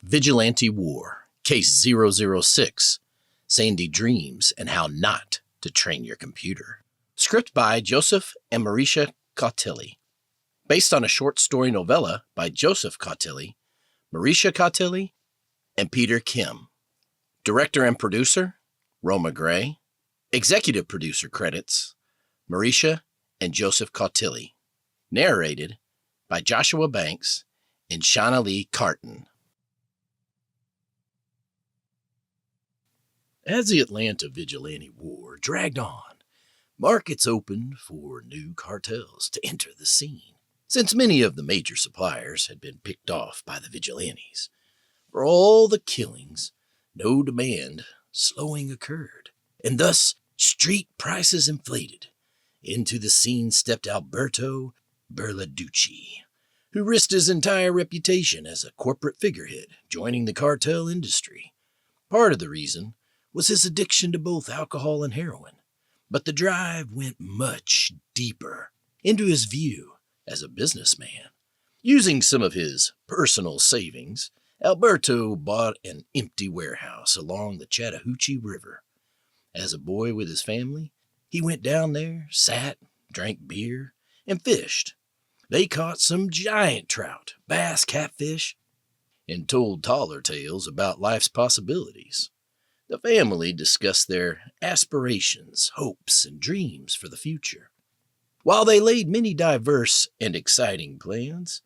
Vigilante War, Case 006, Sandy Dreams and How Not to Train Your Computer. Script by Joseph and Marisha Cautilli. Based on a short story novella by Joseph Cautilli, Marisha Cautilli, and Peter Kim. Director and producer, Roma Gray. Executive producer credits, Marisha and Joseph Cautilli. Narrated by Joshua Banks and Shanalee Carton. As the Atlanta Vigilante War dragged on, markets opened for new cartels to enter the scene, since many of the major suppliers had been picked off by the vigilantes. For all the killings, no demand slowing occurred, and thus street prices inflated. Into the scene stepped Alberto Berladucci, who risked his entire reputation as a corporate figurehead, joining the cartel industry. Part of the reason was his addiction to both alcohol and heroin, but the drive went much deeper into his view as a businessman. Using some of his personal savings, Alberto bought an empty warehouse along the Chattahoochee River. As a boy with his family, he went down there, sat, drank beer, and fished. They caught some giant trout, bass, catfish, and told taller tales about life's possibilities. The family discussed their aspirations, hopes, and dreams for the future. While they laid many diverse and exciting plans,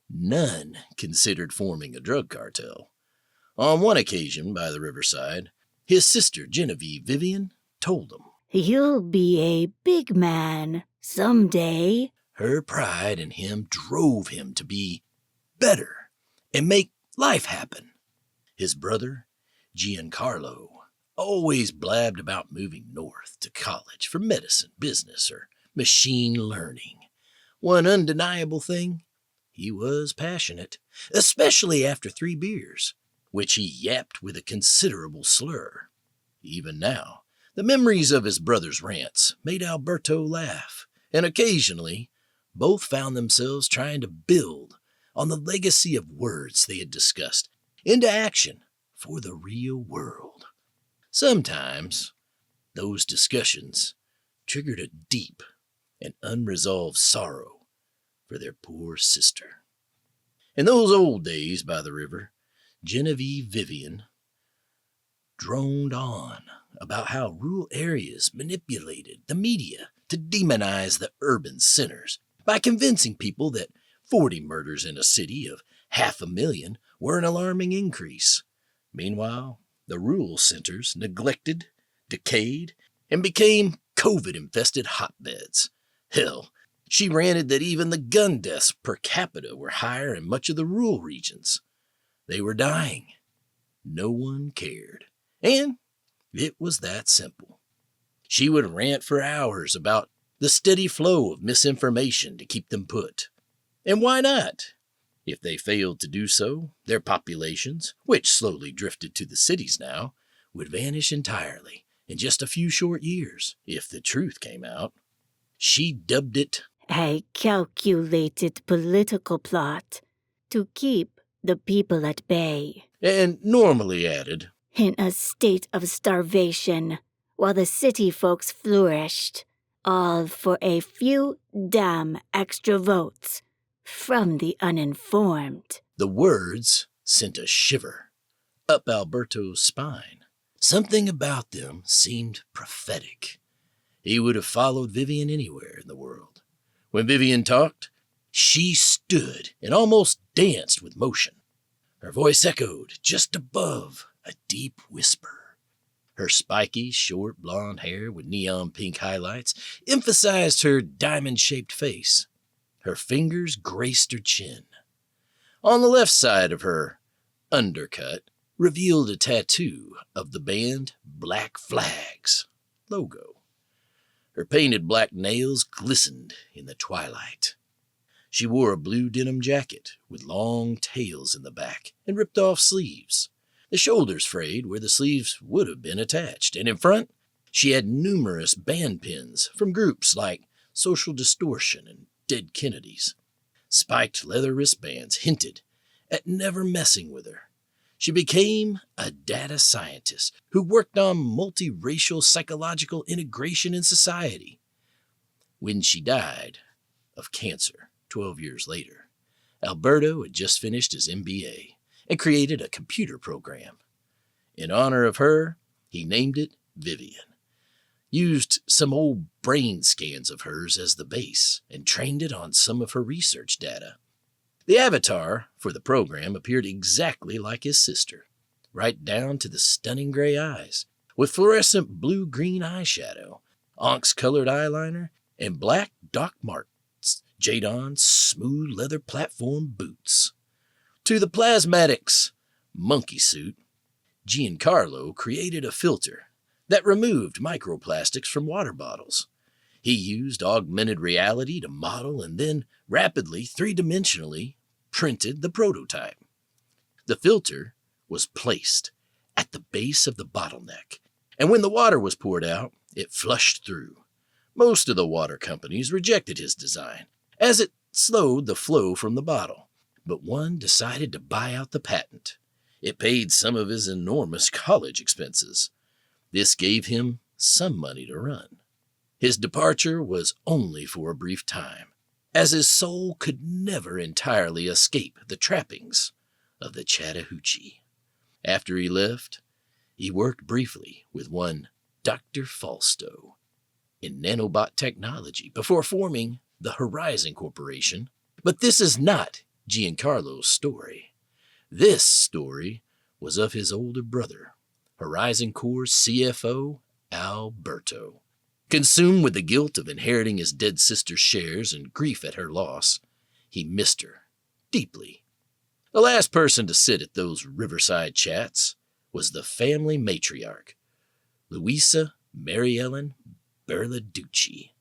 none considered forming a drug cartel. On one occasion by the riverside, his sister Genevieve Vivian told him, "You'll be a big man someday." Her pride in him drove him to be better and make life happen. His brother, Giancarlo, always blabbed about moving north to college for medicine, business, or machine learning. One undeniable thing, he was passionate, especially after 3 beers, which he yapped with a considerable slur. Even now, the memories of his brother's rants made Alberto laugh, and occasionally, both found themselves trying to build on the legacy of words they had discussed into action for the real world. Sometimes, those discussions triggered a deep and unresolved sorrow for their poor sister. In those old days by the river, Genevieve Vivian droned on about how rural areas manipulated the media to demonize the urban centers by convincing people that 40 murders in a city of 500,000 were an alarming increase. Meanwhile, the rural centers neglected, decayed, and became COVID-infested hotbeds. Hell, she ranted that even the gun deaths per capita were higher in much of the rural regions. They were dying. No one cared. And it was that simple. She would rant for hours about the steady flow of misinformation to keep them put. And why not? If they failed to do so, their populations, which slowly drifted to the cities now, would vanish entirely in just a few short years, if the truth came out. She dubbed it a calculated political plot to keep the people at bay, and normally added, in a state of starvation, while the city folks flourished, all for a few damn extra votes from the uninformed. The words sent a shiver up Alberto's spine. Something about them seemed prophetic. He would have followed Vivian anywhere in the world. When Vivian talked, she stood and almost danced with motion. Her voice echoed just above a deep whisper. Her spiky, short blonde hair with neon pink highlights emphasized her diamond-shaped face. Her fingers graced her chin. On the left side of her undercut revealed a tattoo of the band Black Flag's logo. Her painted black nails glistened in the twilight. She wore a blue denim jacket with long tails in the back and ripped-off sleeves. The shoulders frayed where the sleeves would have been attached, and in front, she had numerous band pins from groups like Social Distortion and Dead Kennedys. Spiked leather wristbands hinted at never messing with her. She became a data scientist who worked on multiracial psychological integration in society. When she died of cancer 12 years later, Alberto had just finished his MBA and created a computer program. In honor of her, he named it Vivian, used some old brain scans of hers as the base, and trained it on some of her research data. The avatar for the program appeared exactly like his sister, right down to the stunning gray eyes, with fluorescent blue-green eyeshadow, onyx-colored eyeliner, and black Doc Martens, Jadon's smooth leather platform boots. To the plasmatics monkey suit, Giancarlo created a filter that removed microplastics from water bottles. He used augmented reality to model and then rapidly, three-dimensionally printed the prototype. The filter was placed at the base of the bottleneck, and when the water was poured out, it flushed through. Most of the water companies rejected his design, as it slowed the flow from the bottle, but one decided to buy out the patent. It paid some of his enormous college expenses. This gave him some money to run. His departure was only for a brief time, as his soul could never entirely escape the trappings of the Chattahoochee. After he left, he worked briefly with one Dr. Falsto in nanobot technology before forming the Horizon Corporation. But this is not Giancarlo's story. This story was of his older brother, Horizon Corps CFO Alberto. Consumed with the guilt of inheriting his dead sister's shares and grief at her loss, he missed her deeply. The last person to sit at those riverside chats was the family matriarch, Louisa Mary Ellen Berladucci.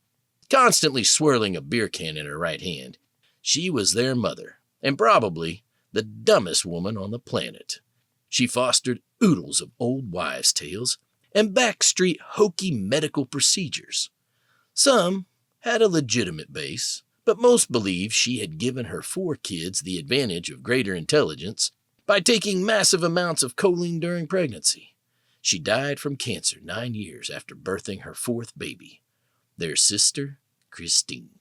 Constantly swirling a beer can in her right hand, she was their mother, and probably the dumbest woman on the planet. She fostered oodles of old wives' tales and backstreet hokey medical procedures. Some had a legitimate base, but most believed she had given her 4 kids the advantage of greater intelligence by taking massive amounts of choline during pregnancy. She died from cancer 9 years after birthing her 4th baby, their sister, Christine.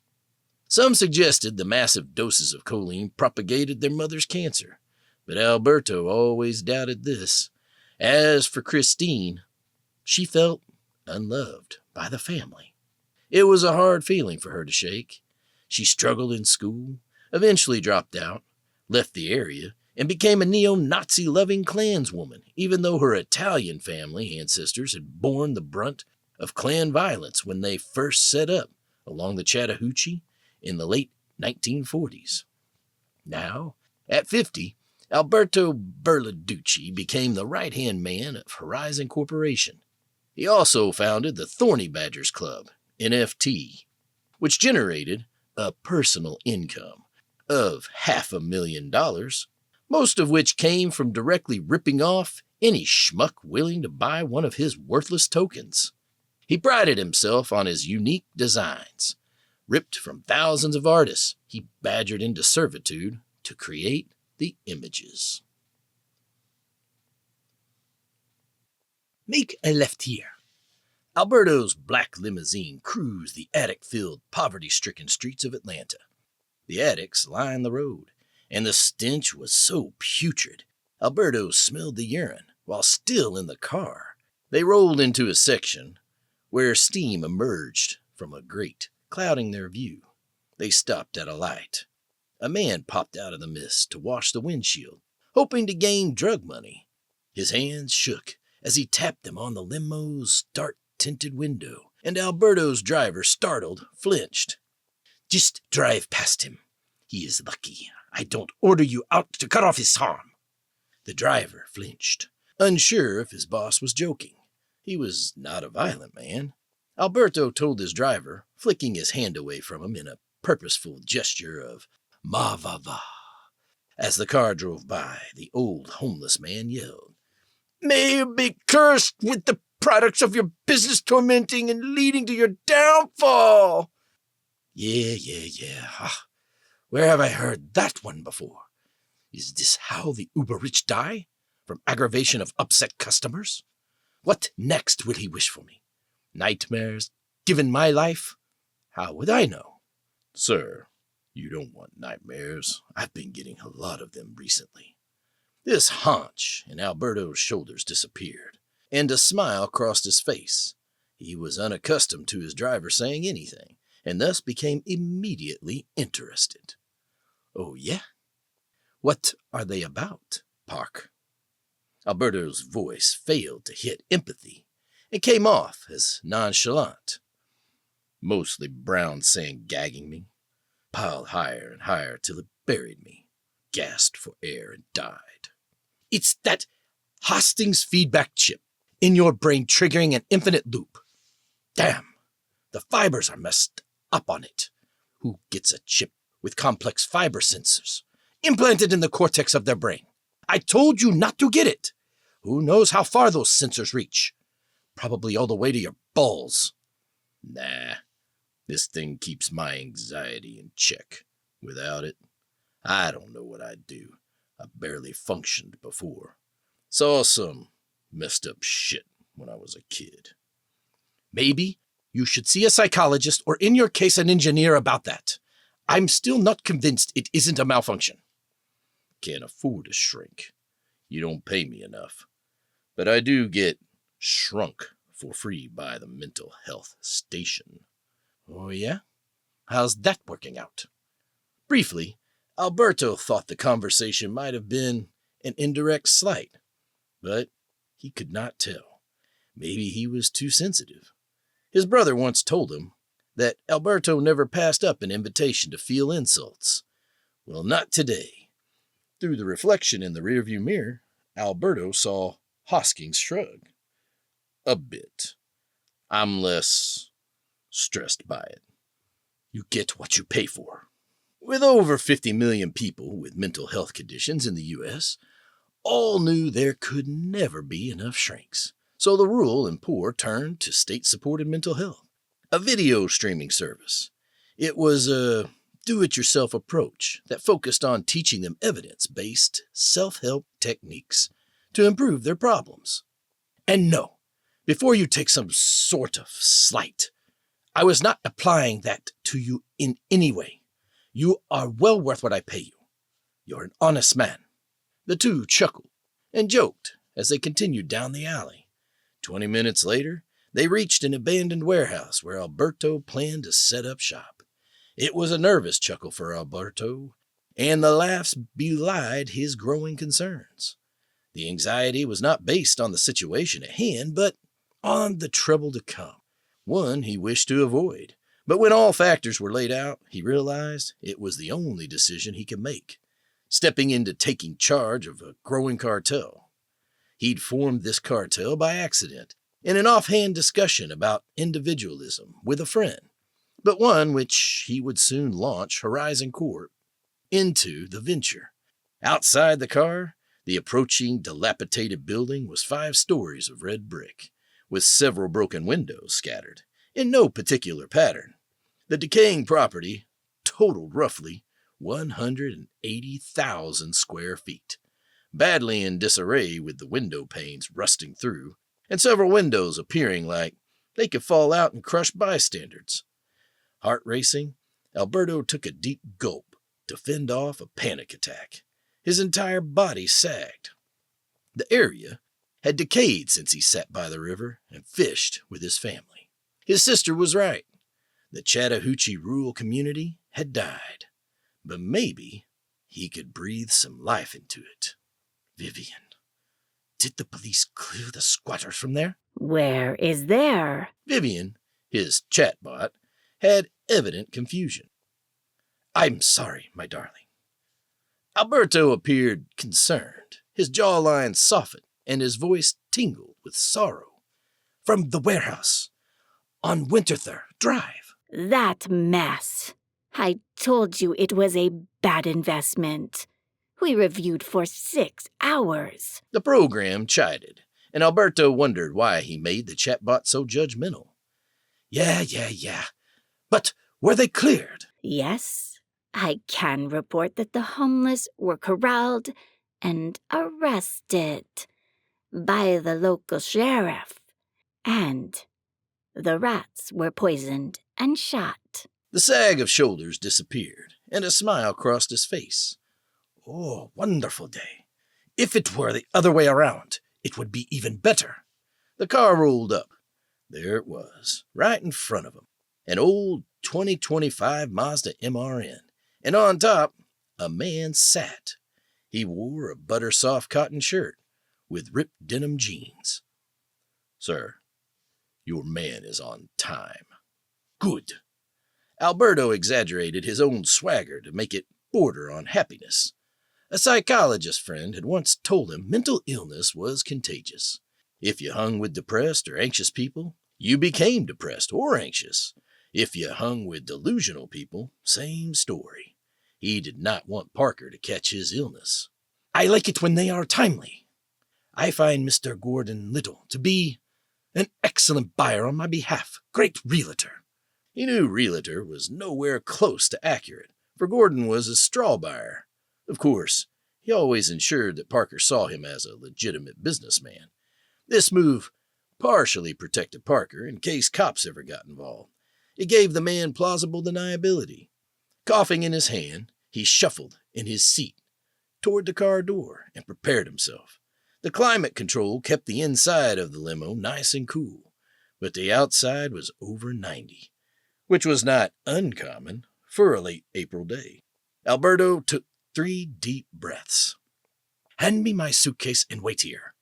Some suggested the massive doses of choline propagated their mother's cancer, but Alberto always doubted this. As for Christine, she felt unloved by the family. It was a hard feeling for her to shake. She struggled in school, eventually dropped out, left the area, and became a neo-Nazi-loving Klanswoman, even though her Italian family ancestors had borne the brunt of Klan violence when they first set up along the Chattahoochee in the late 1940s. Now, at 50, Alberto Berladucci became the right-hand man of Horizon Corporation. He also founded the Thorny Badgers Club, NFT, which generated a personal income of $500,000, most of which came from directly ripping off any schmuck willing to buy one of his worthless tokens. He prided himself on his unique designs. Ripped from thousands of artists, he badgered into servitude to create the images. Make a left here. Alberto's black limousine cruised the attic-filled, poverty-stricken streets of Atlanta. The attics lined the road, and the stench was so putrid, Alberto smelled the urine while still in the car. They rolled into a section where steam emerged from a grate, clouding their view. They stopped at a light. A man popped out of the mist to wash the windshield, hoping to gain drug money. His hands shook as he tapped them on the limo's dark-tinted window, and Alberto's driver, startled, flinched. "Just drive past him. He is lucky I don't order you out to cut off his arm." The driver flinched, unsure if his boss was joking. He was not a violent man. Alberto told his driver, flicking his hand away from him in a purposeful gesture of "ma va va." As the car drove by, the old homeless man yelled, "May you be cursed with the products of your business tormenting and leading to your downfall." Yeah. Where have I heard that one before? Is this how the uber-rich die? from aggravation of upset customers? What next will he wish for me? Nightmares? Given my life? How would I know? Sir, you don't want nightmares. I've been getting a lot of them recently. This haunch in Alberto's shoulders disappeared, and a smile crossed his face. He was unaccustomed to his driver saying anything, and thus became immediately interested. Oh, yeah? What are they about, Park? Alberto's voice failed to hit empathy. It came off as nonchalant. Mostly brown sand gagging me. Piled higher and higher till it buried me. Gasped for air and died. It's that Hastings feedback chip in your brain triggering an infinite loop. Damn, the fibers are messed up on it. Who gets a chip with complex fiber sensors implanted in the cortex of their brain? I told you not to get it. Who knows how far those sensors reach? Probably all the way to your balls. Nah, this thing keeps my anxiety in check. Without it, I don't know what I'd do. I barely functioned before. Saw some messed up shit when I was a kid. Maybe you should see a psychologist or, in your case, an engineer about that. I'm still not convinced it isn't a malfunction. Can't afford to shrink. You don't pay me enough. But I do get shrunk for free by the mental health station. Oh, yeah? How's that working out? Briefly, Alberto thought the conversation might have been an indirect slight, but he could not tell. Maybe he was too sensitive. His brother once told him that Alberto never passed up an invitation to feel insults. Well, not today. Through the reflection in the rearview mirror, Alberto saw Hoskins shrug. A bit. I'm less stressed by it. You get what you pay for. With over 50 million people with mental health conditions in the U.S., all knew there could never be enough shrinks. So the rural and poor turned to state-supported mental health, a video streaming service. It was a do-it-yourself approach that focused on teaching them evidence-based self-help techniques to improve their problems. And no, before you take some sort of slight, I was not applying that to you in any way. You are well worth what I pay you. You're an honest man. The two chuckled and joked as they continued down the alley. 20 minutes later, they reached an abandoned warehouse where Alberto planned to set up shop. It was a nervous chuckle for Alberto, and the laughs belied his growing concerns. The anxiety was not based on the situation at hand, but on the trouble to come, one he wished to avoid. But when all factors were laid out, he realized it was the only decision he could make, stepping into taking charge of a growing cartel. He'd formed this cartel by accident, in an offhand discussion about individualism with a friend, but one which he would soon launch Horizon Corp into the venture. Outside the car, the approaching dilapidated building was 5 stories of red brick, with several broken windows scattered, in no particular pattern. The decaying property totaled roughly 180,000 square feet, badly in disarray with the window panes rusting through, and several windows appearing like they could fall out and crush bystanders. Heart racing, Alberto took a deep gulp to fend off a panic attack. His entire body sagged. The area had decayed since he sat by the river and fished with his family. His sister was right. The Chattahoochee rural community had died, but maybe he could breathe some life into it. Vivian, did the police clear the squatters from there? Where is there? Vivian, his chatbot, had evident confusion. I'm sorry, my darling. Alberto appeared concerned. His jawline softened, and his voice tingled with sorrow. From the warehouse, on Winterthur Drive. That mess. I told you it was a bad investment. We reviewed for 6 hours. The program chided, and Alberto wondered why he made the chatbot so judgmental. Yeah. But were they cleared? Yes, I can report that the homeless were corralled and arrested by the local sheriff, and the rats were poisoned and shot. The sag of shoulders disappeared, and a smile crossed his face. Oh, wonderful day. If it were the other way around, it would be even better. The car rolled up. There it was, right in front of him. An old 2025 Mazda MRN. And on top, a man sat. He wore a butter-soft cotton shirt with ripped denim jeans. Sir, your man is on time. Good. Alberto exaggerated his own swagger to make it border on happiness. A psychologist friend had once told him mental illness was contagious. If you hung with depressed or anxious people, you became depressed or anxious. If you hung with delusional people, same story. He did not want Parker to catch his illness. I like it when they are timely. I find Mr. Gordon Little to be an excellent buyer on my behalf. Great realtor. He knew realtor was nowhere close to accurate, for Gordon was a straw buyer. Of course, he always ensured that Parker saw him as a legitimate businessman. This move partially protected Parker in case cops ever got involved. It gave the man plausible deniability. Coughing in his hand, he shuffled in his seat toward the car door and prepared himself. The climate control kept the inside of the limo nice and cool, but the outside was over 90, which was not uncommon for a late April day. Alberto took 3 deep breaths. Hand me my suitcase and wait here.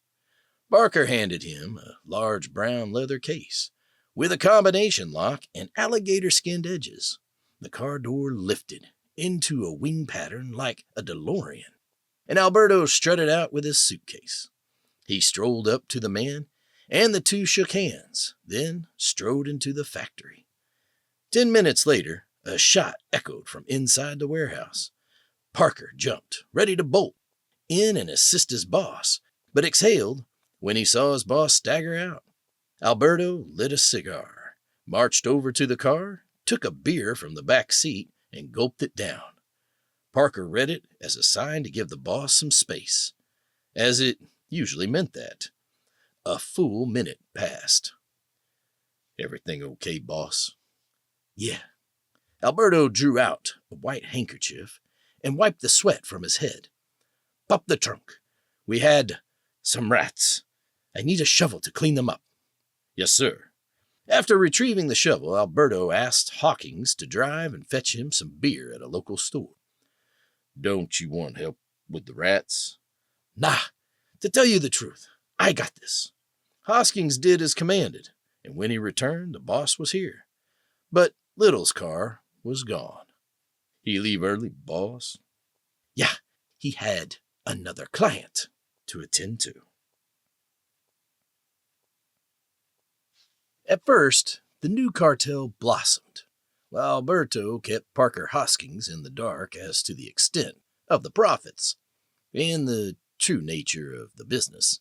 Parker handed him a large brown leather case with a combination lock and alligator-skinned edges. The car door lifted into a wing pattern like a DeLorean, and Alberto strutted out with his suitcase. He strolled up to the man, and the two shook hands, then strode into the factory. 10 minutes later, a shot echoed from inside the warehouse. Parker jumped, ready to bolt in and assist his boss, but exhaled when he saw his boss stagger out. Alberto lit a cigar, marched over to the car, took a beer from the back seat, and gulped it down. Parker read it as a sign to give the boss some space, as it usually meant that. A full minute passed. Everything okay, boss? Yeah. Alberto drew out a white handkerchief and wiped the sweat from his head. Pop the trunk. We had some rats. I need a shovel to clean them up. Yes, sir. After retrieving the shovel, Alberto asked Hawkins to drive and fetch him some beer at a local store. Don't you want help with the rats? Nah. To tell you the truth, I got this. Hoskins did as commanded, and when he returned, the boss was here. But Little's car was gone. He leave early, boss? Yeah, he had another client to attend to. At first, the new cartel blossomed, while Alberto kept Parker Hoskins in the dark as to the extent of the profits and the true nature of the business.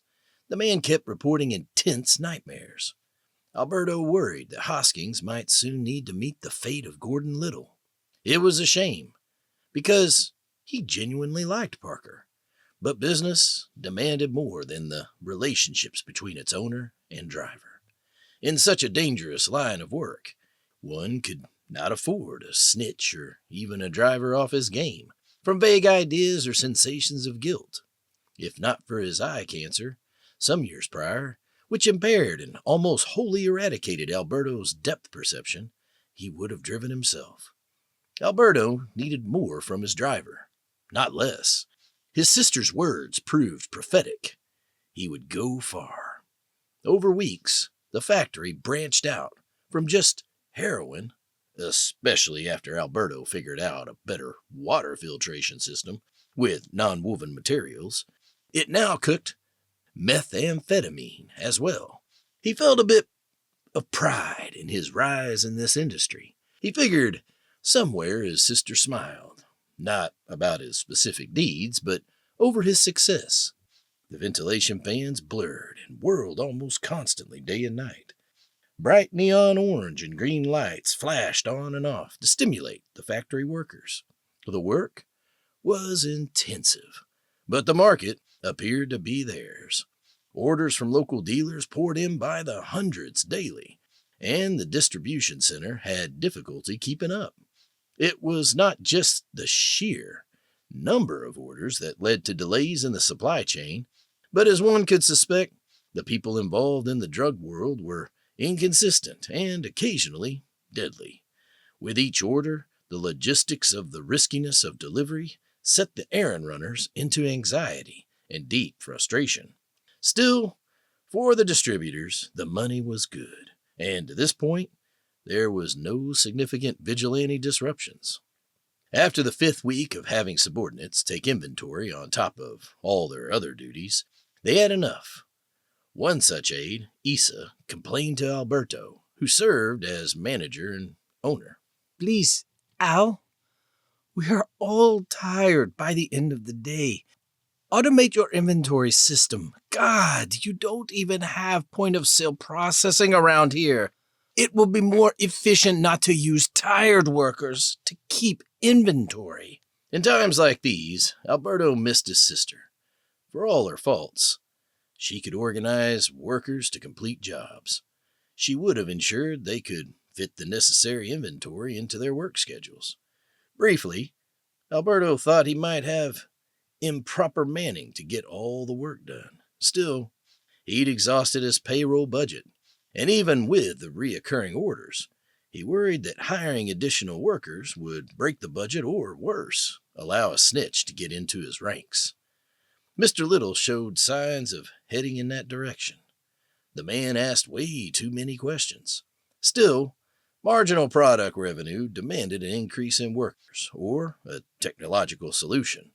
The man kept reporting intense nightmares. Alberto worried that Hoskins might soon need to meet the fate of Gordon Little. It was a shame, because he genuinely liked Parker, but business demanded more than the relationships between its owner and driver. In such a dangerous line of work, one could not afford a snitch or even a driver off his game from vague ideas or sensations of guilt. If not for his eye cancer, some years prior, which impaired and almost wholly eradicated Alberto's depth perception, he would have driven himself. Alberto needed more from his driver, not less. His sister's words proved prophetic. He would go far. Over weeks, the factory branched out from just heroin, especially after Alberto figured out a better water filtration system with non-woven materials. It now cooked methamphetamine as well. He felt a bit of pride in his rise in this industry. He figured somewhere his sister smiled, not about his specific deeds, but over his success. The ventilation fans blurred and whirled almost constantly day and night. Bright neon orange and green lights flashed on and off to stimulate the factory workers. The work was intensive, But the market appeared to be theirs. Orders from local dealers poured in by the hundreds daily, and the distribution center had difficulty keeping up. It was not just the sheer number of orders that led to delays in the supply chain, but as one could suspect, the people involved in the drug world were inconsistent and occasionally deadly. With each order, the logistics of the riskiness of delivery set the errand runners into anxiety and deep frustration. Still, for the distributors, the money was good, and to this point, there was no significant vigilante disruptions. After the 5th week of having subordinates take inventory on top of all their other duties, they had enough. One such aide, Isa, complained to Alberto, who served as manager and owner. Please, Al, we are all tired by the end of the day. Automate your inventory system. God, you don't even have point-of-sale processing around here. It will be more efficient not to use tired workers to keep inventory. In times like these, Alberto missed his sister. For all her faults, she could organize workers to complete jobs. She would have ensured they could fit the necessary inventory into their work schedules. Briefly, Alberto thought he might have improper manning to get all the work done. Still, he'd exhausted his payroll budget, and even with the reoccurring orders, he worried that hiring additional workers would break the budget or, worse, allow a snitch to get into his ranks. Mr. Little showed signs of heading in that direction. The man asked way too many questions. Still, marginal product revenue demanded an increase in workers, or a technological solution.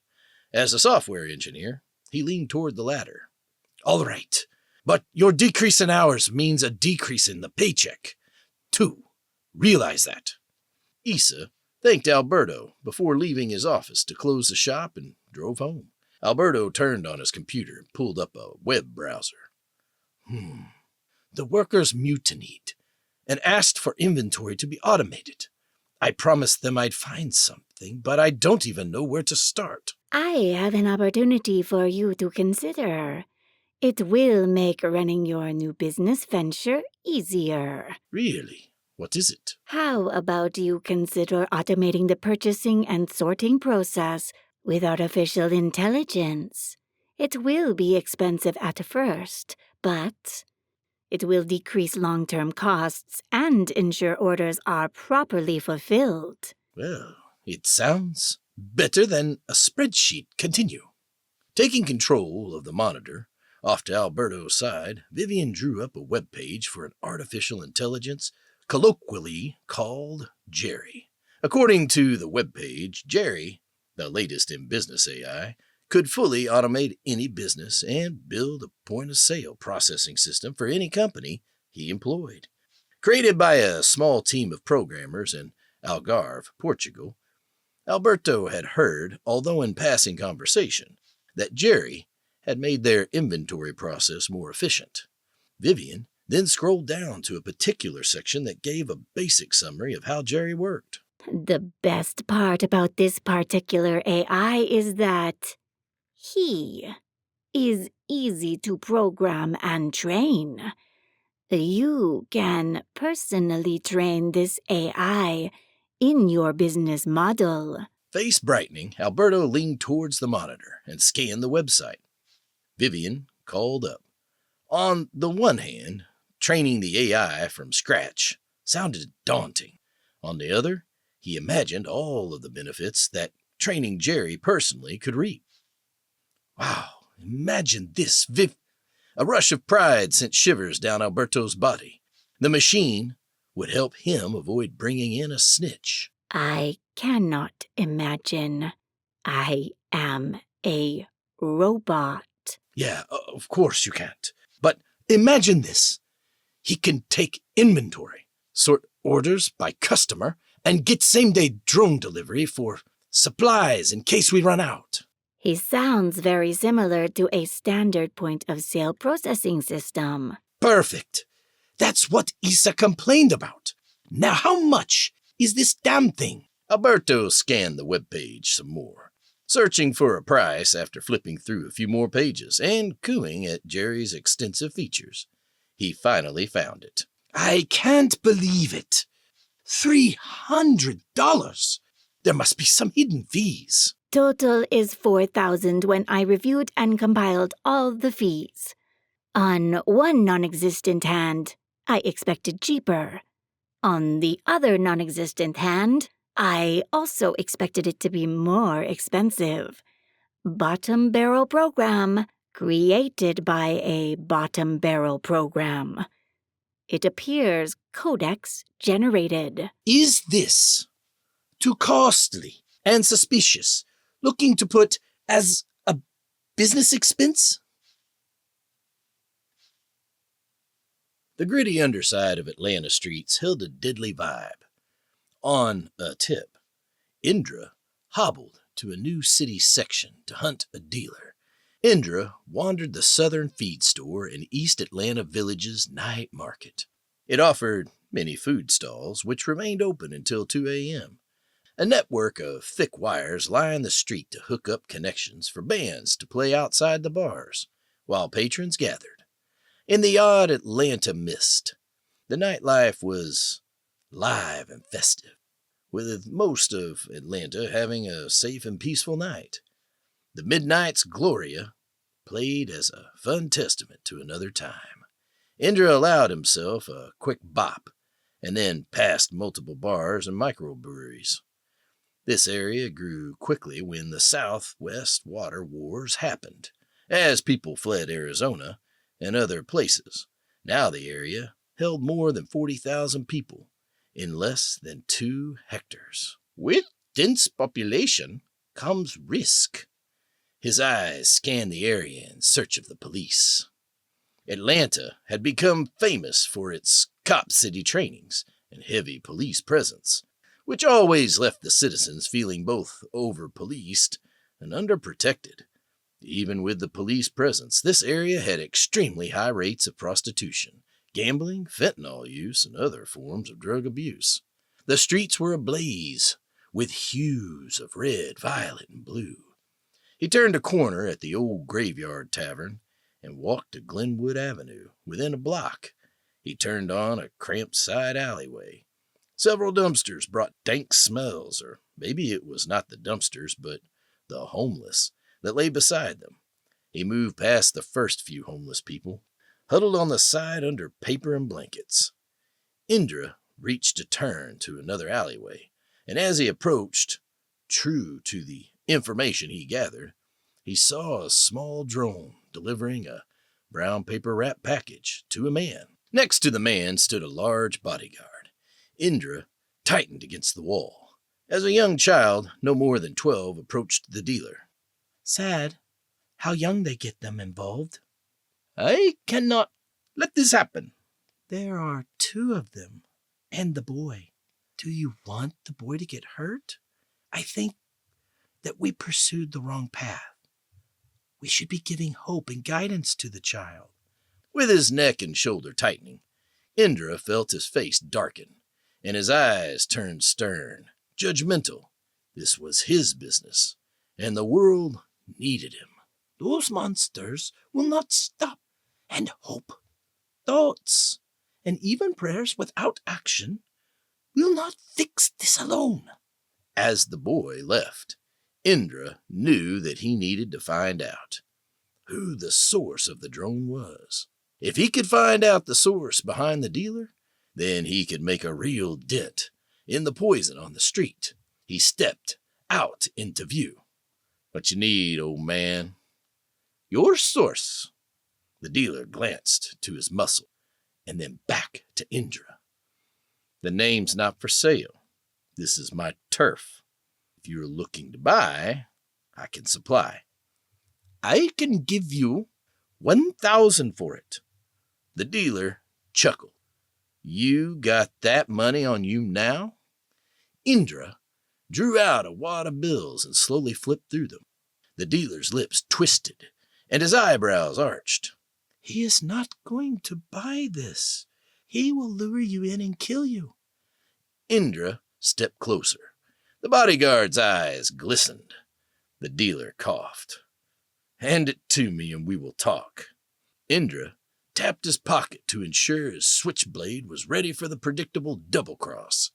As a software engineer, he leaned toward the latter. All right, but your decrease in hours means a decrease in the paycheck. 2. Realize that. Isa thanked Alberto before leaving his office to close the shop and drove home. Alberto turned on his computer and pulled up a web browser. The workers mutinied and asked for inventory to be automated. I promised them I'd find something, but I don't even know where to start. I have an opportunity for you to consider. It will make running your new business venture easier. Really? What is it? How about you consider automating the purchasing and sorting process with artificial intelligence? It will be expensive at first, but it will decrease long-term costs and ensure orders are properly fulfilled. Well, it sounds better than a spreadsheet. Continue. Taking control of the monitor, off to Alberto's side, Vivian drew up a web page for an artificial intelligence colloquially called Jerry. According to the web page, Jerry, the latest in business AI, could fully automate any business and build a point-of-sale processing system for any company he employed. Created by a small team of programmers in Algarve, Portugal, Alberto had heard, although in passing conversation, that Jerry had made their inventory process more efficient. Vivian then scrolled down to a particular section that gave a basic summary of how Jerry worked. The best part about this particular AI is that he is easy to program and train. You can personally train this AI in your business model. Face brightening, Alberto leaned towards the monitor and scanned the website. Vivian called up. On the one hand, training the AI from scratch sounded daunting. On the other, he imagined all of the benefits that training Jerry personally could reap. Wow, imagine this, A rush of pride sent shivers down Alberto's body. The machine would help him avoid bringing in a snitch. I cannot imagine. I am a robot. Yeah, of course you can't. But imagine this. He can take inventory, sort orders by customer, and get same-day drone delivery for supplies in case we run out. He sounds very similar to a standard point-of-sale processing system. Perfect. That's what Isa complained about. Now how much is this damn thing? Alberto scanned the webpage some more. Searching for a price after flipping through a few more pages and cooing at Jerry's extensive features, he finally found it. I can't believe it. $300. There must be some hidden fees. Total is 4,000 when I reviewed and compiled all the fees. On one non-existent hand, I expected cheaper. On the other non-existent hand, I also expected it to be more expensive. Bottom barrel program created by a bottom barrel program. It appears codex generated. Is this too costly and suspicious, looking to put as a business expense? The gritty underside of Atlanta streets held a deadly vibe. On a tip, Indra hobbled to a new city section to hunt a dealer. Indra wandered the Southern Feed Store in East Atlanta Village's night market. It offered many food stalls, which remained open until 2 a.m. A network of thick wires lined the street to hook up connections for bands to play outside the bars, while patrons gathered. In the odd Atlanta mist, the nightlife was live and festive, with most of Atlanta having a safe and peaceful night. The Midnight's Gloria played as a fun testament to another time. Indra allowed himself a quick bop, and then passed multiple bars and microbreweries. This area grew quickly when the Southwest Water Wars happened, as people fled Arizona and other places. Now the area held more than 40,000 people in less than 2 hectares. With dense population comes risk. His eyes scanned the area in search of the police. Atlanta had become famous for its cop city trainings and heavy police presence, which always left the citizens feeling both over-policed and under-protected. Even with the police presence, this area had extremely high rates of prostitution, gambling, fentanyl use, and other forms of drug abuse. The streets were ablaze with hues of red, violet, and blue. He turned a corner at the old Graveyard Tavern and walked to Glenwood Avenue. Within a block, he turned on a cramped side alleyway. Several dumpsters brought dank smells, or maybe it was not the dumpsters, but the homeless that lay beside them. He moved past the first few homeless people, huddled on the side under paper and blankets. Indra reached a turn to another alleyway, and as he approached, true to the information he gathered, he saw a small drone delivering a brown paper wrap package to a man. Next to the man stood a large bodyguard. Indra tightened against the wall. As a young child, no more than 12, approached the dealer. Sad how young they get them involved. I cannot let this happen. There are 2 of them, and the boy. Do you want the boy to get hurt? I think that we pursued the wrong path. We should be giving hope and guidance to the child. With his neck and shoulder tightening, Indra felt his face darken, and his eyes turned stern, judgmental. This was his business, and the world needed him. Those monsters will not stop, and hope, thoughts, and even prayers without action will not fix this alone. As the boy left, Indra knew that he needed to find out who the source of the drone was. If he could find out the source behind the dealer, then he could make a real dent in the poison on the street. He stepped out into view. What you need, old man? Your source. The dealer glanced to his muscle and then back to Indra. The name's not for sale. This is my turf. If you're looking to buy, I can supply. I can give you 1,000 for it. The dealer chuckled. You got that money on you now? Indra drew out a wad of bills and slowly flipped through them. The dealer's lips twisted and his eyebrows arched. He is not going to buy this. He will lure you in and kill you. Indra stepped closer. The bodyguard's eyes glistened. The dealer coughed. "Hand it to me and we will talk." Indra tapped his pocket to ensure his switchblade was ready for the predictable double-cross.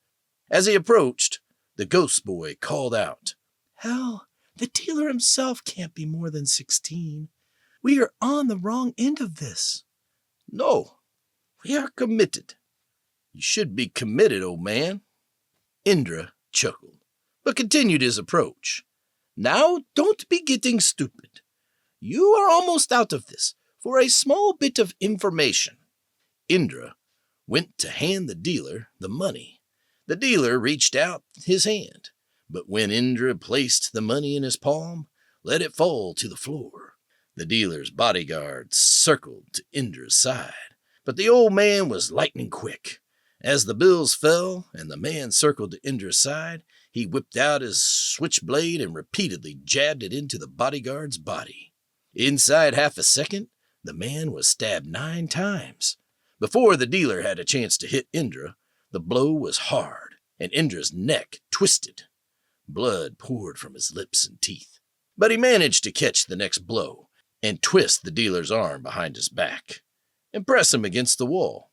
As he approached, the ghost boy called out, "Hell, the dealer himself can't be more than 16. We are on the wrong end of this." "No, we are committed." "You should be committed, old man." Indra chuckled, but continued his approach. "Now, don't be getting stupid. You are almost out of this for a small bit of information." Indra went to hand the dealer the money. The dealer reached out his hand, but when Indra placed the money in his palm, let it fall to the floor. The dealer's bodyguards circled to Indra's side, but the old man was lightning quick. As the bills fell and the man circled to Indra's side, he whipped out his switchblade and repeatedly jabbed it into the bodyguard's body. Inside half a second, the man was stabbed 9 times. Before the dealer had a chance to hit Indra, the blow was hard, and Indra's neck twisted. Blood poured from his lips and teeth, but he managed to catch the next blow and twist the dealer's arm behind his back and press him against the wall.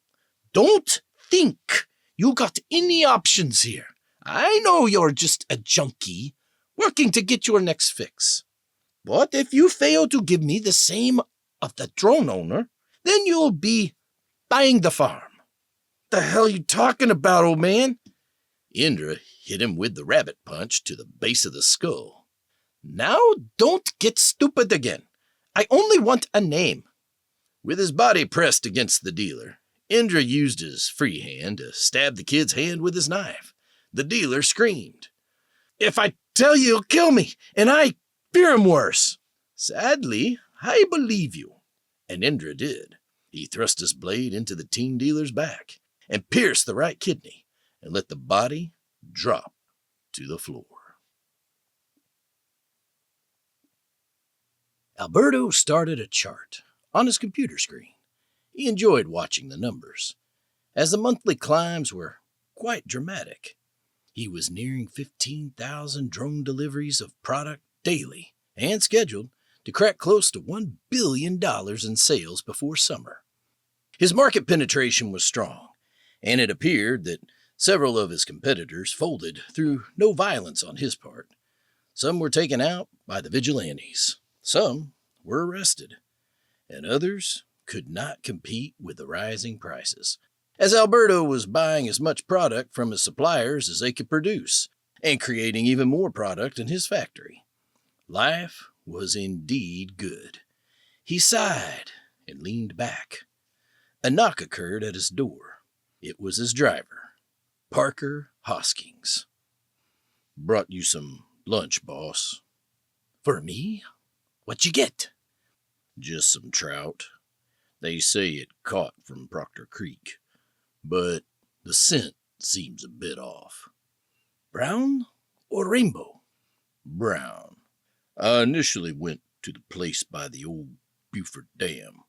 "Don't think you got any options here. I know you're just a junkie working to get your next fix. But if you fail to give me the same of the drone owner, then you'll be buying the farm." "The hell you talking about, old man?" Indra hit him with the rabbit punch to the base of the skull. "Now don't get stupid again. I only want a name." With his body pressed against the dealer, Indra used his free hand to stab the kid's hand with his knife. The dealer screamed. "If I tell you, you'll kill me, and I fear him worse." "Sadly, I believe you." And Indra did. He thrust his blade into the teen dealer's back and pierced the right kidney and let the body drop to the floor. Alberto started a chart on his computer screen. He enjoyed watching the numbers, as the monthly climbs were quite dramatic. He was nearing 15,000 drone deliveries of product daily and scheduled to crack close to $1 billion in sales before summer. His market penetration was strong, and it appeared that several of his competitors folded through no violence on his part. Some were taken out by the vigilantes, some were arrested, and others could not compete with the rising prices, as Alberto was buying as much product from his suppliers as they could produce, and creating even more product in his factory. Life was indeed good. He sighed and leaned back. A knock occurred at his door. It was his driver, Parker Hoskins. "Brought you some lunch, boss." "For me? What'd you get?" "Just some trout. They say it caught from Proctor Creek, but the scent seems a bit off." "Brown or rainbow?" "Brown. I initially went to the place by the old Buford Dam,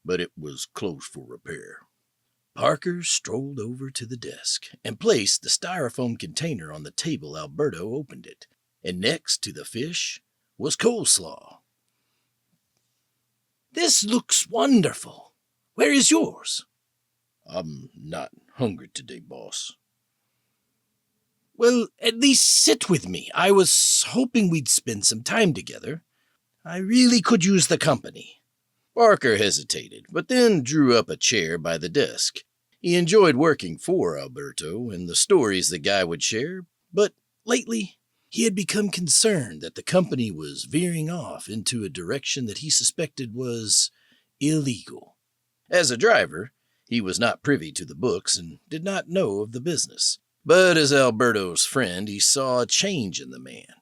but it was closed for repair." Parker strolled over to the desk and placed the styrofoam container on the table. Alberto opened it, and next to the fish was coleslaw. "This looks wonderful. Where is yours?" "I'm not hungry today, boss." "Well, at least sit with me. I was hoping we'd spend some time together. I really could use the company." Parker hesitated, but then drew up a chair by the desk. He enjoyed working for Alberto and the stories the guy would share, but lately he had become concerned that the company was veering off into a direction that he suspected was illegal. As a driver, he was not privy to the books and did not know of the business. But as Alberto's friend, he saw a change in the man.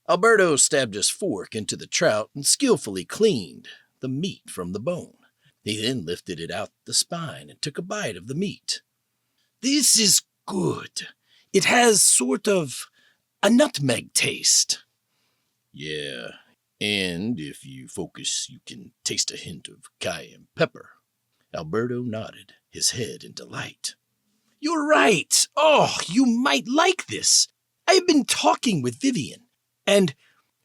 Alberto stabbed his fork into the trout and skillfully cleaned the meat from the bone. He then lifted it out the spine and took a bite of the meat. "This is good. It has sort of a nutmeg taste." "Yeah, and if you focus, you can taste a hint of cayenne pepper." Alberto nodded his head in delight. "You're right. Oh, you might like this. I've been talking with Vivian, and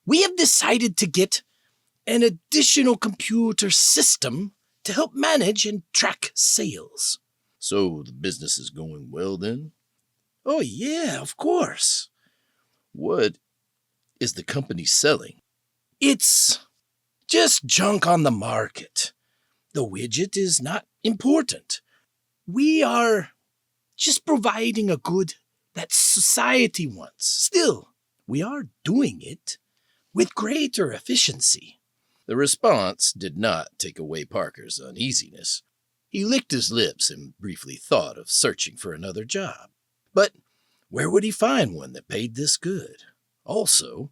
We have decided to get an additional computer system to help manage and track sales. So the business is going well then? Oh, yeah, of course. What is the company selling? It's just junk on the market. The widget is not important. We are just providing a good that society wants. Still, we are doing it with greater efficiency. The response did not take away Parker's uneasiness. He licked his lips and briefly thought of searching for another job. But where would he find one that paid this good? Also,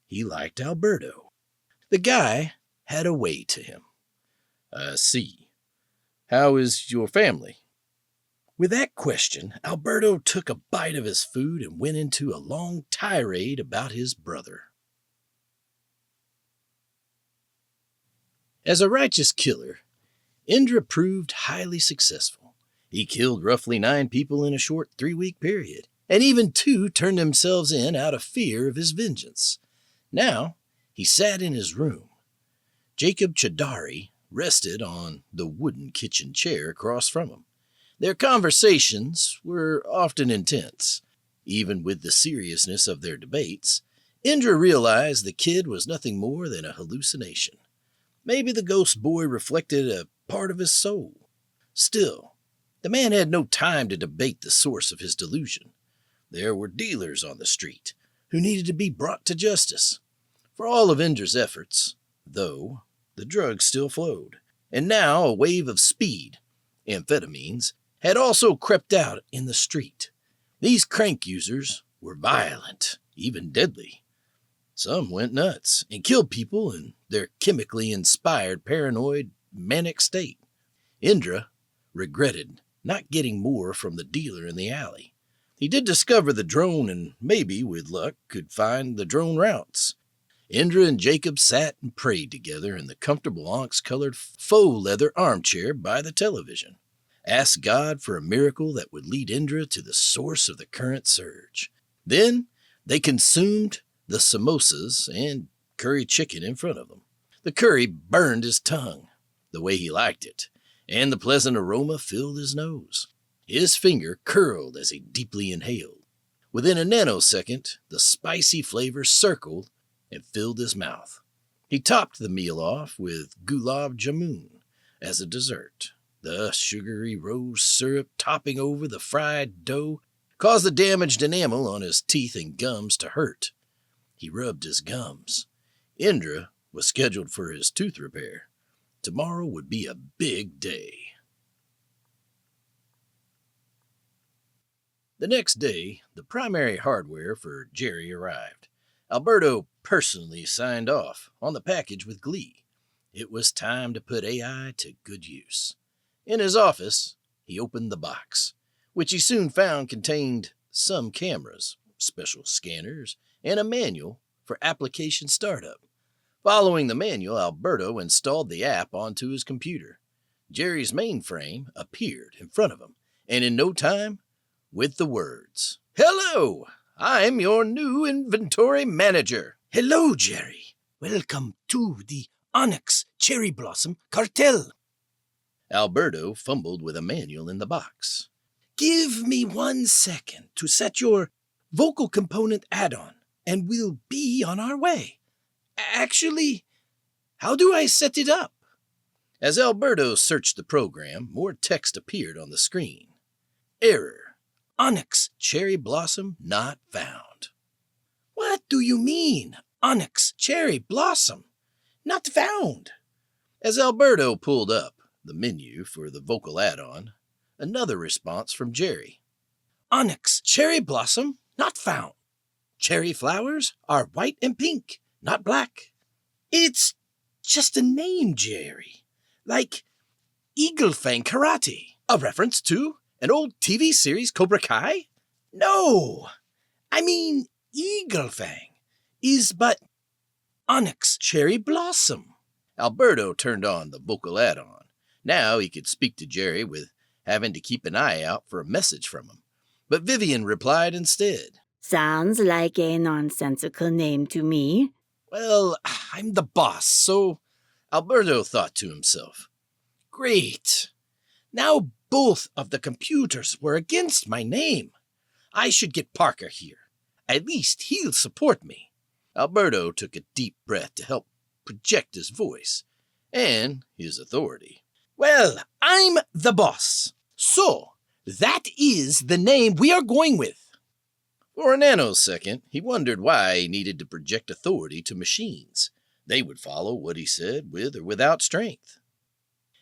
he liked Alberto. The guy had a way to him. I see. How is your family? With that question, Alberto took a bite of his food and went into a long tirade about his brother. As a righteous killer, Indra proved highly successful. He killed roughly 9 people in a short 3-week period, and even 2 turned themselves in out of fear of his vengeance. Now, he sat in his room. Jacob Chadari rested on the wooden kitchen chair across from him. Their conversations were often intense. Even with the seriousness of their debates, Indra realized the kid was nothing more than a hallucination. Maybe the ghost boy reflected a part of his soul. Still, the man had no time to debate the source of his delusion. There were dealers on the street who needed to be brought to justice. For all of Indra's efforts, though, the drugs still flowed. And now a wave of speed, amphetamines, had also crept out in the street. These crank users were violent, even deadly. Some went nuts and killed people in their chemically inspired paranoid manic state. Indra regretted not getting more from the dealer in the alley. He did discover the drone and maybe, with luck, could find the drone routes. Indra and Jacob sat and prayed together in the comfortable onyx-colored faux leather armchair by the television. Asked God for a miracle that would lead Indra to the source of the current surge. Then they consumed the samosas and curry chicken in front of them. The curry burned his tongue, the way he liked it, and the pleasant aroma filled his nose. His finger curled as he deeply inhaled. Within a nanosecond, the spicy flavor circled and filled his mouth. He topped the meal off with gulab jamun as a dessert. The sugary rose syrup topping over the fried dough caused the damaged enamel on his teeth and gums to hurt. He rubbed his gums. Indra was scheduled for his tooth repair. Tomorrow would be a big day. The next day, the primary hardware for Jerry arrived. Alberto personally signed off on the package with glee. It was time to put AI to good use. In his office, he opened the box, which he soon found contained some cameras, special scanners, and a manual for application startup. Following the manual, Alberto installed the app onto his computer. Jerry's mainframe appeared in front of him, and in no time, with the words, "Hello, I'm your new inventory manager." "Hello, Jerry. Welcome to the Onyx Cherry Blossom Cartel." Alberto fumbled with a manual in the box. "Give me 1 second to set your vocal component add-on, and we'll be on our way. Actually, how do I set it up?" As Alberto searched the program, more text appeared on the screen. Error. Onyx Cherry Blossom not found. "What do you mean, Onyx Cherry Blossom not found?" As Alberto pulled up the menu for the vocal add-on, another response from Jerry. "Onyx Cherry Blossom not found. Cherry flowers are white and pink, not black." "It's just a name, Jerry. Like Eagle Fang Karate. A reference to an old TV series, Cobra Kai?" "No, I mean Eagle Fang is but Onyx Cherry Blossom." Alberto turned on the vocal add-on. Now he could speak to Jerry with having to keep an eye out for a message from him. But Vivian replied instead. Sounds like a nonsensical name to me. Well, I'm the boss, so Alberto thought to himself. Great. Now both of the computers were against my name. I should get Parker here. At least he'll support me. Alberto took a deep breath to help project his voice and his authority. Well, I'm the boss. So, that is the name we are going with. For a nanosecond, he wondered why he needed to project authority to machines. They would follow what he said with or without strength.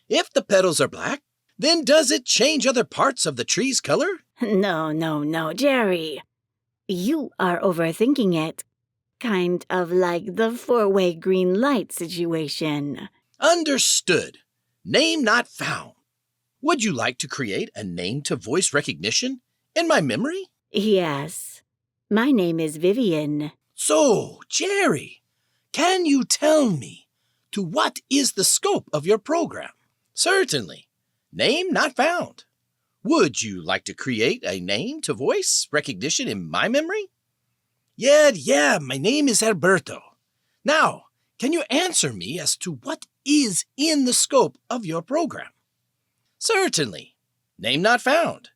If the petals are black, then does it change other parts of the tree's color? No, Jerry. You are overthinking it. Kind of like the four-way green light situation. Understood. Name not found. Would you like to create a name-to-voice recognition in my memory? Yes. My name is Vivian. So, Jerry, can you tell me to what is the scope of your program? Certainly. Name not found. Would you like to create a name-to-voice recognition in my memory? Yeah, my name is Alberto. Now, can you answer me as to what is in the scope of your program? Certainly. Name not found.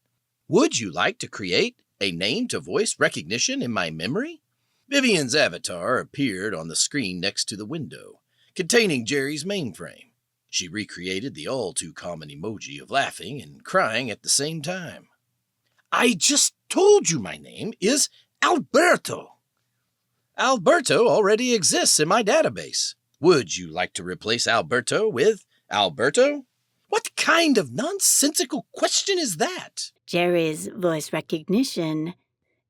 Would you like to create a name-to-voice recognition in my memory? Vivian's avatar appeared on the screen next to the window, containing Jerry's mainframe. She recreated the all-too-common emoji of laughing and crying at the same time. I just told you my name is Alberto. Alberto already exists in my database. Would you like to replace Alberto with Alberto? What kind of nonsensical question is that? Jerry's voice recognition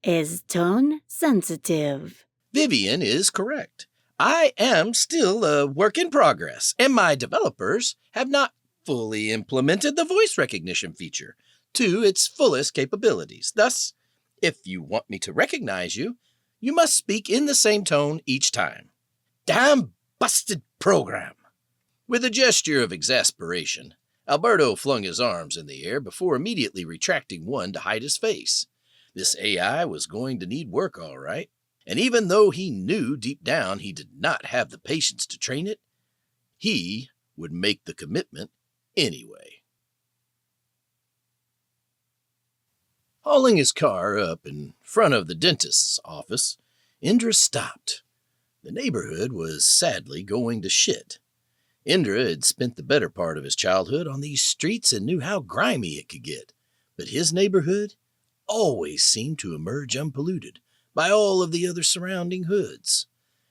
is tone sensitive. Vivian is correct. I am still a work in progress, and my developers have not fully implemented the voice recognition feature to its fullest capabilities. Thus, if you want me to recognize you, you must speak in the same tone each time. Damn busted program! With a gesture of exasperation, Alberto flung his arms in the air before immediately retracting one to hide his face. This AI was going to need work, all right. And even though he knew deep down he did not have the patience to train it, he would make the commitment anyway. Hauling his car up in front of the dentist's office, Indra stopped. The neighborhood was sadly going to shit. Indra had spent the better part of his childhood on these streets and knew how grimy it could get, but his neighborhood always seemed to emerge unpolluted by all of the other surrounding hoods.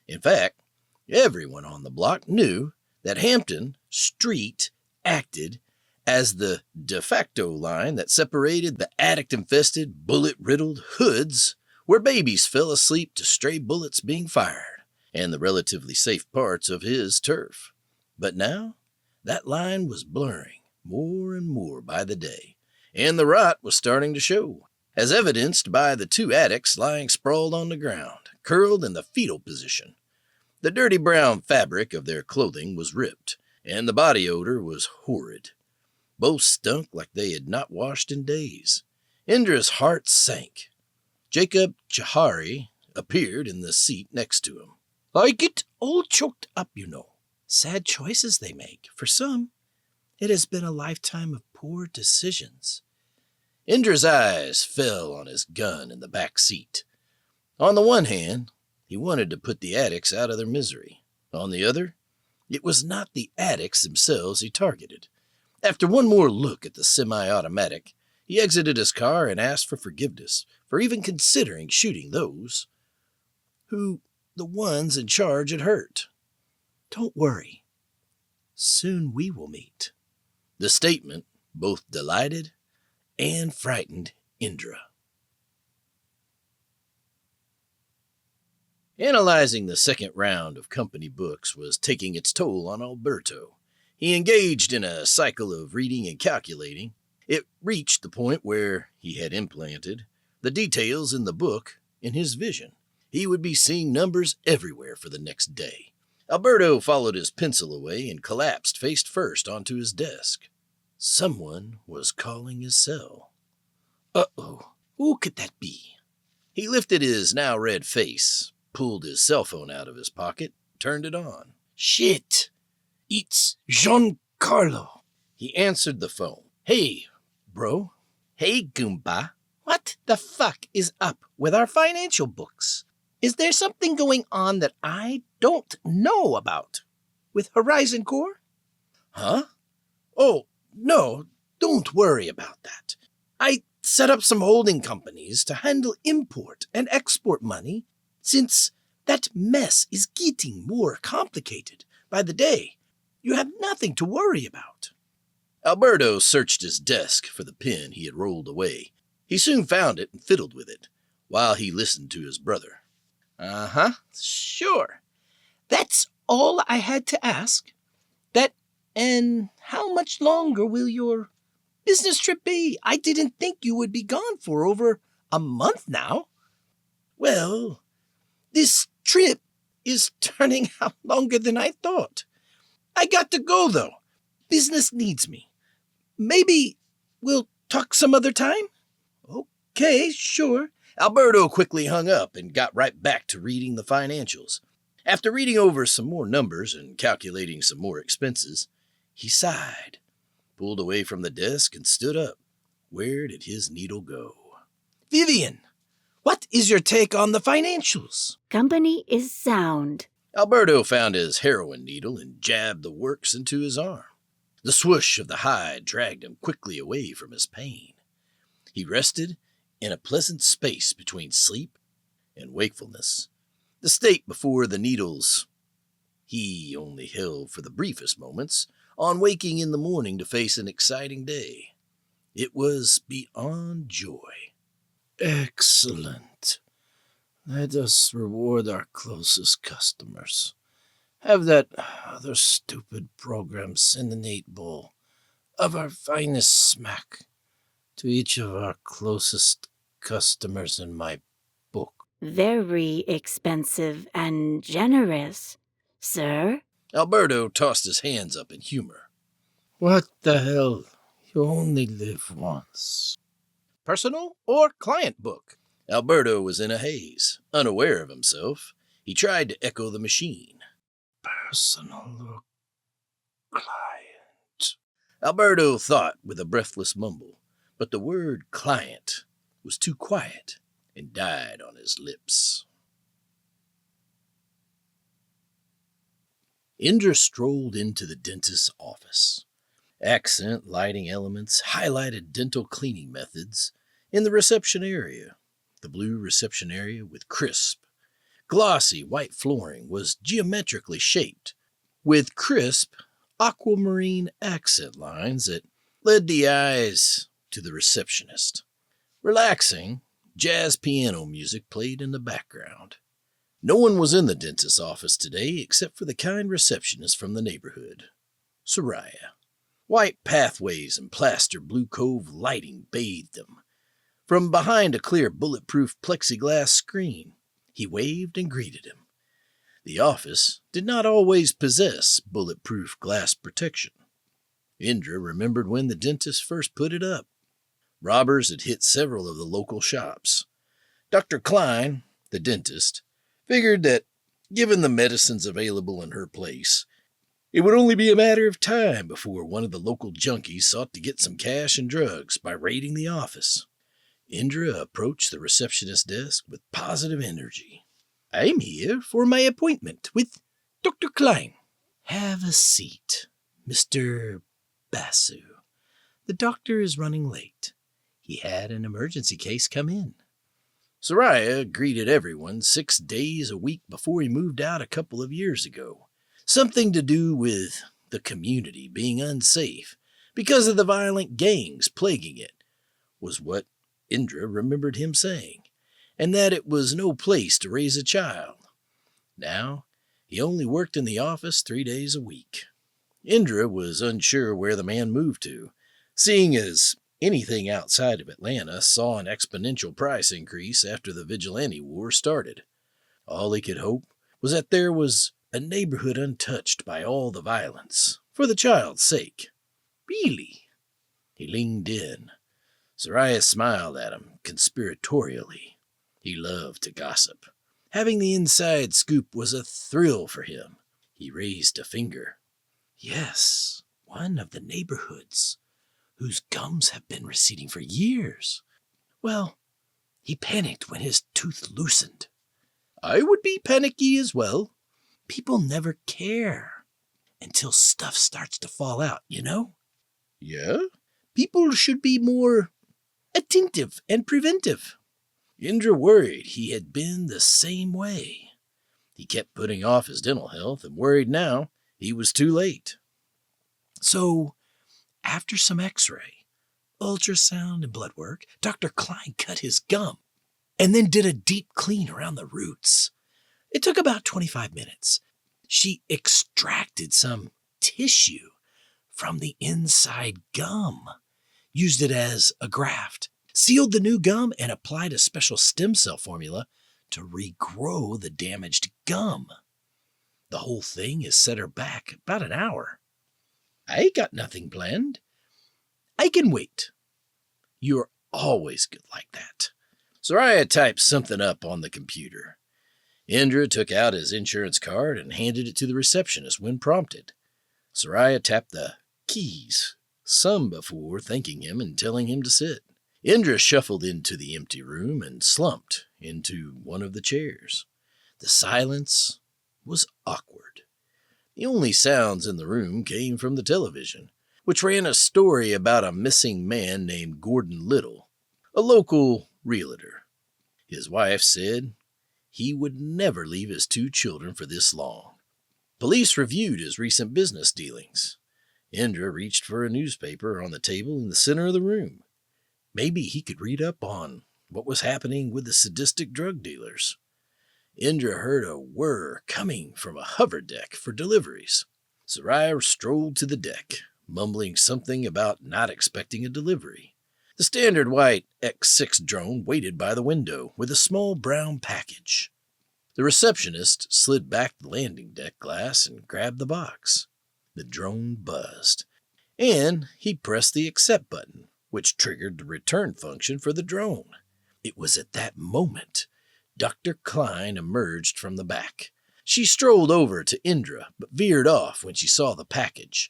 In fact, everyone on the block knew that Hampton Street acted as the de facto line that separated the addict-infested, bullet-riddled hoods where babies fell asleep to stray bullets being fired, and the relatively safe parts of his turf. But now, that line was blurring more and more by the day, and the rot was starting to show, as evidenced by the two addicts lying sprawled on the ground, curled in the fetal position. The dirty brown fabric of their clothing was ripped, and the body odor was horrid. Both stunk like they had not washed in days. Indra's heart sank. Jacob Chahari appeared in the seat next to him. I get all choked up, you know. Sad choices they make. For some, it has been a lifetime of poor decisions. Indra's eyes fell on his gun in the back seat. On the one hand, he wanted to put the addicts out of their misery. On the other, it was not the addicts themselves he targeted. After one more look at the semi-automatic, he exited his car and asked for forgiveness for even considering shooting those who the ones in charge had hurt. Don't worry. Soon we will meet. The statement both delighted and frightened Indra. Analyzing the second round of company books was taking its toll on Alberto. He engaged in a cycle of reading and calculating. It reached the point where he had implanted the details in the book in his vision. He would be seeing numbers everywhere for the next day. Alberto followed his pencil away and collapsed face first onto his desk. Someone was calling his cell. Uh-oh, who could that be? He lifted his now red face, pulled his cell phone out of his pocket, turned it on. Shit! It's Giancarlo. He answered the phone. Hey, bro. Hey, Goomba. What the fuck is up with our financial books? Is there something going on that I don't know about? With Horizon Core? Huh? Oh, no, don't worry about that. I set up some holding companies to handle import and export money since that mess is getting more complicated by the day. You have nothing to worry about. Alberto searched his desk for the pen he had rolled away. He soon found it and fiddled with it, while he listened to his brother. Uh-huh, sure. That's all I had to ask. And how much longer will your business trip be? I didn't think you would be gone for over a month now. Well, this trip is turning out longer than I thought. I got to go, though. Business needs me. Maybe we'll talk some other time? Okay, sure. Alberto quickly hung up and got right back to reading the financials. After reading over some more numbers and calculating some more expenses, he sighed, pulled away from the desk, and stood up. Where did his needle go? Vivian, what is your take on the financials? Company is sound. Alberto found his heroin needle and jabbed the works into his arm. The swoosh of the hide dragged him quickly away from his pain. He rested in a pleasant space between sleep and wakefulness, the state before the needles he only held for the briefest moments on waking in the morning to face an exciting day. It was beyond joy. Excellent. Let us reward our closest customers. Have that other stupid program send an 8-ball of our finest smack to each of our closest customers in my book. Very expensive and generous, sir. Alberto tossed his hands up in humor. What the hell? You only live once. Personal or client book? Alberto was in a haze, unaware of himself. He tried to echo the machine. Personal or client? Alberto thought with a breathless mumble, but the word client was too quiet and died on his lips. Indra strolled into the dentist's office. Accent lighting elements highlighted dental cleaning methods in the reception area. The blue reception area with crisp, glossy white flooring was geometrically shaped, with crisp aquamarine accent lines that led the eyes to the receptionist. Relaxing, jazz piano music played in the background. No one was in the dentist's office today except for the kind receptionist from the neighborhood, Soraya. White pathways and plaster Blue Cove lighting bathed them. From behind a clear bulletproof plexiglass screen, he waved and greeted him. The office did not always possess bulletproof glass protection. Indra remembered when the dentist first put it up. Robbers had hit several of the local shops. Dr. Klein, the dentist, figured that, given the medicines available in her place, it would only be a matter of time before one of the local junkies sought to get some cash and drugs by raiding the office. Indra approached the receptionist's desk with positive energy. I'm here for my appointment with Dr. Klein. Have a seat, Mr. Basu. The doctor is running late. He had an emergency case come in. Soraya greeted everyone 6 days a week before he moved out a couple of years ago. Something to do with the community being unsafe because of the violent gangs plaguing it, was what Indra remembered him saying, and that it was no place to raise a child. Now, he only worked in the office 3 days a week. Indra was unsure where the man moved to, seeing as anything outside of Atlanta saw an exponential price increase after the Vigilante War started. All he could hope was that there was a neighborhood untouched by all the violence, for the child's sake. Really? He leaned in. Soraya smiled at him conspiratorially. He loved to gossip. Having the inside scoop was a thrill for him. He raised a finger. Yes, one of the neighborhoods whose gums have been receding for years. Well, he panicked when his tooth loosened. I would be panicky as well. People never care until stuff starts to fall out, you know? Yeah? People should be more attentive and preventive. Indra worried he had been the same way. He kept putting off his dental health and worried now he was too late. So, after some x-ray, ultrasound, and blood work, Dr. Klein cut his gum and then did a deep clean around the roots. It took about 25 minutes. She extracted some tissue from the inside gum, used it as a graft, sealed the new gum, and applied a special stem cell formula to regrow the damaged gum. The whole thing has set her back about an hour. I got nothing planned. I can wait. You're always good like that. Soraya typed something up on the computer. Indra took out his insurance card and handed it to the receptionist when prompted. Soraya tapped the keys, some before thanking him and telling him to sit. Indra shuffled into the empty room and slumped into one of the chairs. The silence was awkward. The only sounds in the room came from the television, which ran a story about a missing man named Gordon Little, a local realtor. His wife said he would never leave his 2 children for this long. Police reviewed his recent business dealings. Indra reached for a newspaper on the table in the center of the room. Maybe he could read up on what was happening with the sadistic drug dealers. Indra heard a whir coming from a hover deck for deliveries. Soraya strolled to the deck, mumbling something about not expecting a delivery. The standard white X6 drone waited by the window with a small brown package. The receptionist slid back the landing deck glass and grabbed the box. The drone buzzed, and he pressed the accept button, which triggered the return function for the drone. It was at that moment Dr. Klein emerged from the back. She strolled over to Indra, but veered off when she saw the package.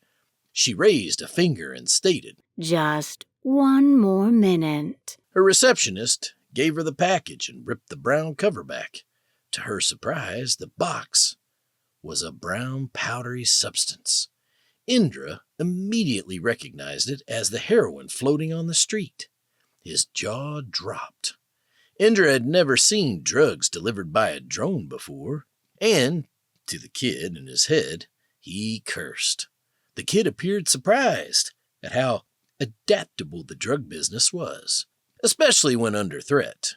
She raised a finger and stated, Just one more minute. Her receptionist gave her the package and ripped the brown cover back. To her surprise, the box was a brown powdery substance. Indra immediately recognized it as the heroin floating on the street. His jaw dropped. Indra had never seen drugs delivered by a drone before, and, to the kid in his head, he cursed. The kid appeared surprised at how adaptable the drug business was, especially when under threat.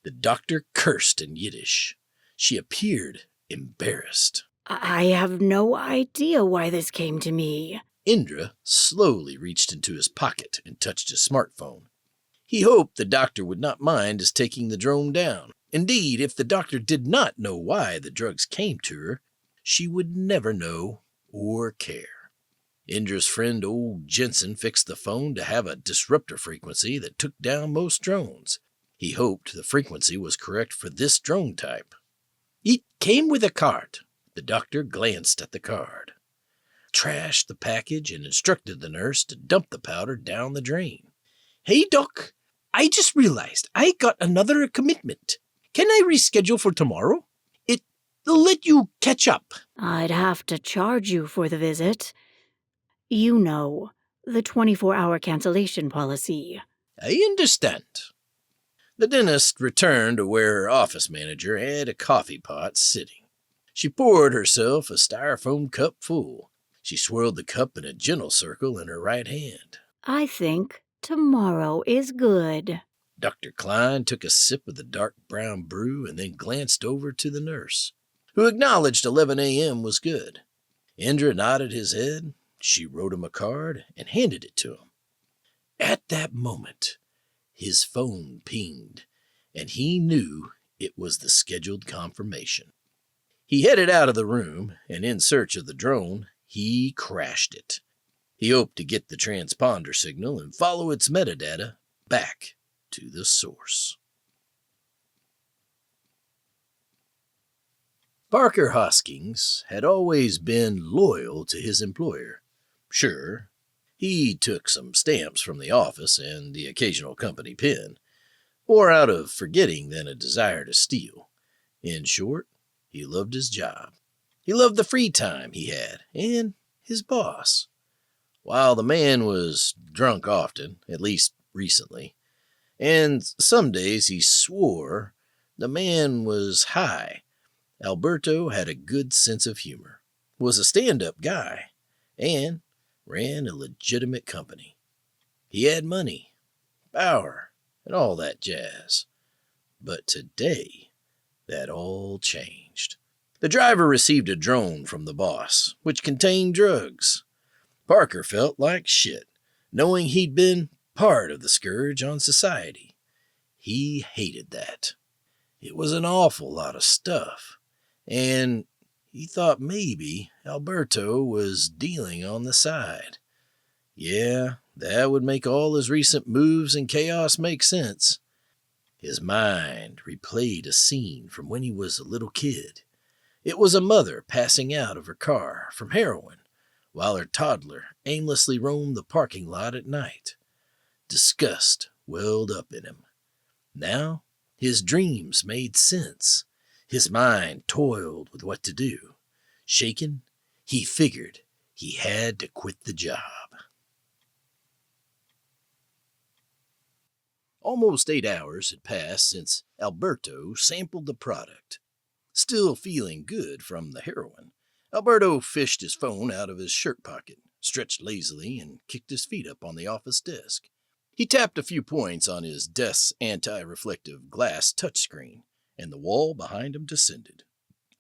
The doctor cursed in Yiddish. She appeared embarrassed. I have no idea why this came to me. Indra slowly reached into his pocket and touched his smartphone. He hoped the doctor would not mind his taking the drone down. Indeed, if the doctor did not know why the drugs came to her, she would never know or care. Indra's friend old Jensen fixed the phone to have a disruptor frequency that took down most drones. He hoped the frequency was correct for this drone type. It came with a card. The doctor glanced at the card, trashed the package, and instructed the nurse to dump the powder down the drain. Hey, Doc, I just realized I got another commitment. Can I reschedule for tomorrow? It'll let you catch up. I'd have to charge you for the visit. You know, the 24-hour cancellation policy. I understand. The dentist returned to where her office manager had a coffee pot sitting. She poured herself a styrofoam cup full. She swirled the cup in a gentle circle in her right hand. I think tomorrow is good. Dr. Klein took a sip of the dark brown brew and then glanced over to the nurse, who acknowledged 11 a.m. was good. Indra nodded his head. She wrote him a card and handed it to him. At that moment, his phone pinged, and he knew it was the scheduled confirmation. He headed out of the room, and in search of the drone, he crashed it. He hoped to get the transponder signal and follow its metadata back to the source. Parker Hoskins had always been loyal to his employer. Sure, he took some stamps from the office and the occasional company pen, more out of forgetting than a desire to steal. In short, he loved his job. He loved the free time he had, and his boss. While the man was drunk often, at least recently, and some days he swore the man was high, Alberto had a good sense of humor, was a stand-up guy, and ran a legitimate company. He had money, power, and all that jazz. But today, that all changed. The driver received a drone from the boss, which contained drugs. Parker felt like shit, knowing he'd been part of the scourge on society. He hated that. It was an awful lot of stuff, and he thought maybe Alberto was dealing on the side. Yeah, that would make all his recent moves and chaos make sense. His mind replayed a scene from when he was a little kid. It was a mother passing out of her car from heroin, while her toddler aimlessly roamed the parking lot at night. Disgust welled up in him. Now, his dreams made sense. His mind toiled with what to do. Shaken, he figured he had to quit the job. Almost 8 hours had passed since Alberto sampled the product. Still feeling good from the heroin, Alberto fished his phone out of his shirt pocket, stretched lazily, and kicked his feet up on the office desk. He tapped a few points on his desk's anti-reflective glass touchscreen, and the wall behind him descended,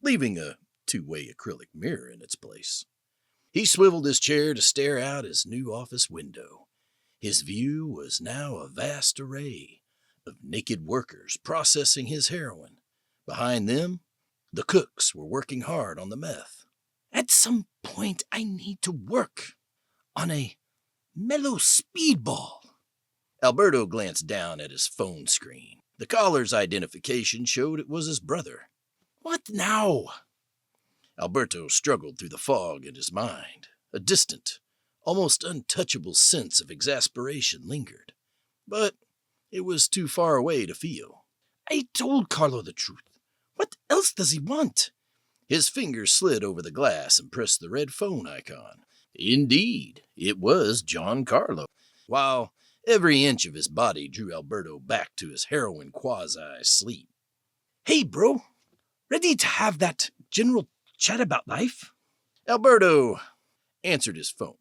leaving a two-way acrylic mirror in its place. He swiveled his chair to stare out his new office window. His view was now a vast array of naked workers processing his heroin. Behind them, the cooks were working hard on the meth. At some point, I need to work on a mellow speedball. Alberto glanced down at his phone screen. The caller's identification showed it was his brother. What now? Alberto struggled through the fog in his mind. A distant, almost untouchable sense of exasperation lingered. But it was too far away to feel. I told Carlo the truth. What else does he want? His fingers slid over the glass and pressed the red phone icon. Indeed, it was John Carlo. While every inch of his body drew Alberto back to his heroin quasi-sleep. Hey, bro. Ready to have that general chat about life? Alberto answered his phone,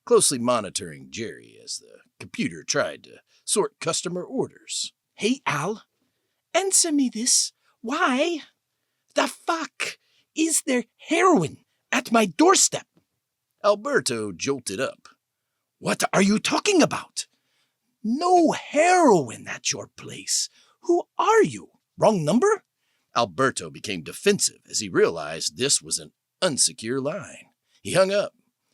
closely monitoring Jerry as the computer tried to sort customer orders. Hey, Al. Answer me this. Why the fuck is there heroin at my doorstep? Alberto jolted up. What are you talking about? No heroin at your place. Who are you? Wrong number? Alberto became defensive as he realized this was an unsecure line. He hung up.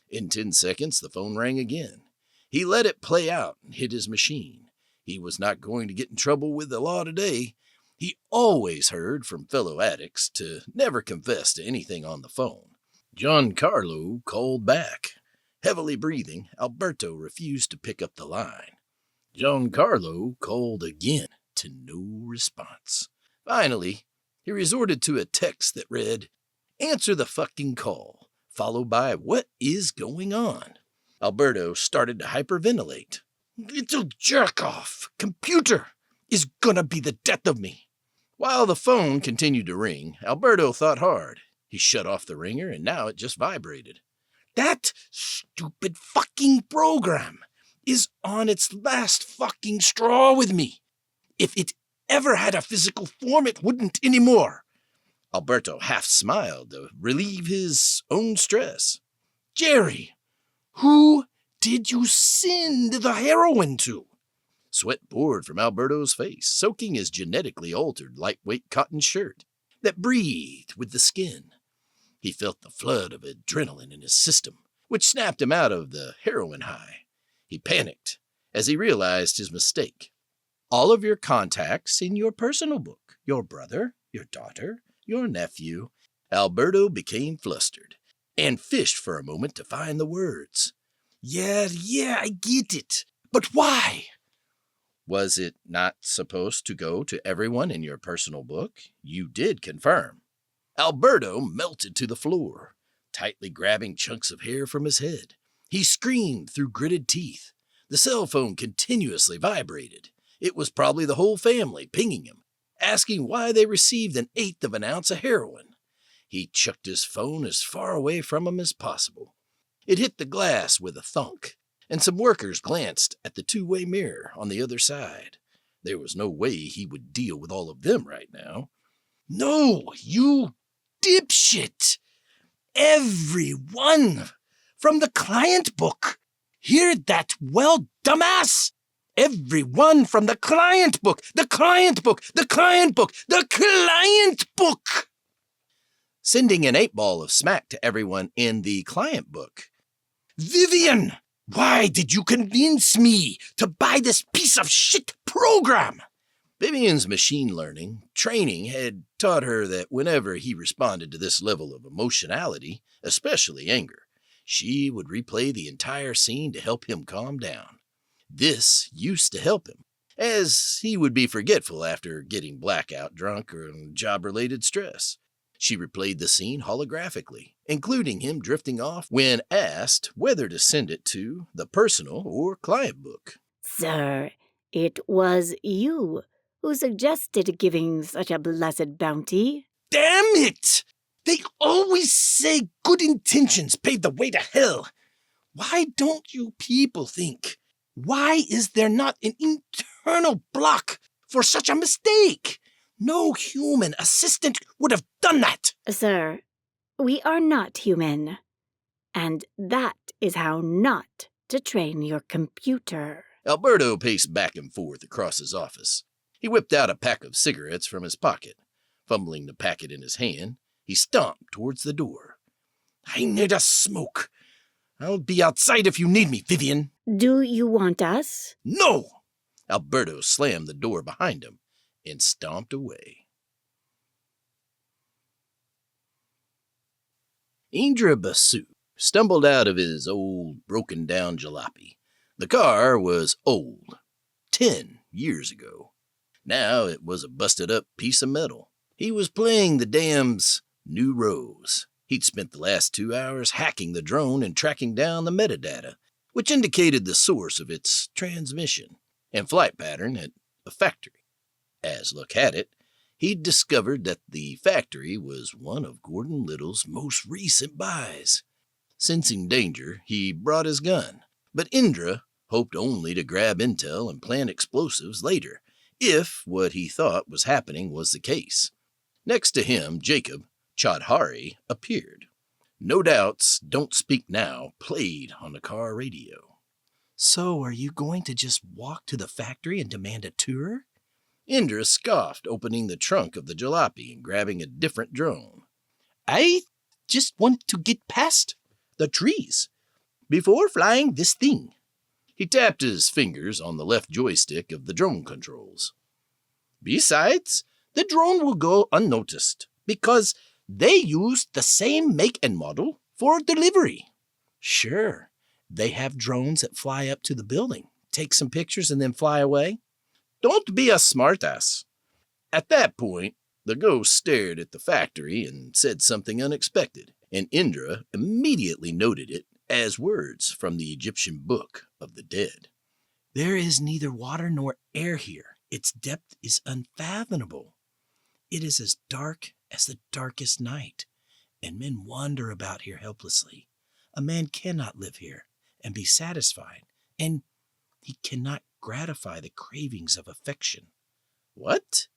In 10 seconds, the phone rang again. He let it play out and hit his machine. He was not going to get in trouble with the law today. He always heard from fellow addicts to never confess to anything on the phone. Giancarlo called back. Heavily breathing, Alberto refused to pick up the line. Giancarlo called again, to no response. Finally, he resorted to a text that read, "Answer the fucking call," followed by, "What is going on?" Alberto started to hyperventilate. Little jerk-off computer is gonna be the death of me. While the phone continued to ring, Alberto thought hard. He shut off the ringer, and now it just vibrated. That stupid fucking program is on its last fucking straw with me. If it ever had a physical form, it wouldn't anymore. Alberto half smiled to relieve his own stress. Jerry, who did you send the heroin to? Sweat poured from Alberto's face, soaking his genetically altered lightweight cotton shirt that breathed with the skin. He felt the flood of adrenaline in his system, which snapped him out of the heroin high. He panicked as he realized his mistake. All of your contacts in your personal book, your brother, your daughter, your nephew, Alberto became flustered and fished for a moment to find the words. Yeah, I get it. But why? Was it not supposed to go to everyone in your personal book? You did confirm. Alberto melted to the floor, tightly grabbing chunks of hair from his head. He screamed through gritted teeth. The cell phone continuously vibrated. It was probably the whole family pinging him, asking why they received 1/8 of an ounce of heroin. He chucked his phone as far away from him as possible. It hit the glass with a thunk, and some workers glanced at the two-way mirror on the other side. There was no way he would deal with all of them right now. No, you dipshit! Everyone from the client book. Hear that well, dumbass? Everyone from the client book, the client book, the client book, the client book! Sending an 8-ball of smack to everyone in the client book. Vivian, why did you convince me to buy this piece of shit program? Vivian's machine learning training had taught her that whenever he responded to this level of emotionality, especially anger, she would replay the entire scene to help him calm down. This used to help him, as he would be forgetful after getting blackout drunk or job-related stress. She replayed the scene holographically, including him drifting off when asked whether to send it to the personal or client book. Sir, it was you who suggested giving such a blessed bounty. Damn it! They always say good intentions pave the way to hell. Why don't you people think? Why is there not an internal block for such a mistake? No human assistant would have done that. Sir, we are not human. And that is how not to train your computer. Alberto paced back and forth across his office. He whipped out a pack of cigarettes from his pocket. Fumbling the packet in his hand, he stomped towards the door. I need a smoke. I'll be outside if you need me, Vivian. Do you want us? No! Alberto slammed the door behind him and stomped away. Indra Basu stumbled out of his old, broken-down jalopy. The car was old, 10 years ago. Now it was a busted-up piece of metal. He was playing the dam's new rose. He'd spent the last 2 hours hacking the drone and tracking down the metadata, which indicated the source of its transmission and flight pattern at a factory. As luck had it, he'd discovered that the factory was one of Gordon Little's most recent buys. Sensing danger, he brought his gun, but Indra hoped only to grab intel and plant explosives later, if what he thought was happening was the case. Next to him, Jacob Chaudhary appeared. No Doubt's Don't Speak Now played on the car radio. So are you going to just walk to the factory and demand a tour? Indra scoffed, opening the trunk of the jalopy and grabbing a different drone. I just want to get past the trees before flying this thing. He tapped his fingers on the left joystick of the drone controls. Besides, the drone will go unnoticed because they used the same make and model for delivery. Sure, they have drones that fly up to the building, take some pictures, and then fly away. Don't be a smartass. At that point, the ghost stared at the factory and said something unexpected, and Indra immediately noted it as words from the Egyptian Book of the Dead. There is neither water nor air here. Its depth is unfathomable. It is as dark as the darkest night, and men wander about here helplessly. A man cannot live here and be satisfied, and he cannot gratify the cravings of affection. What?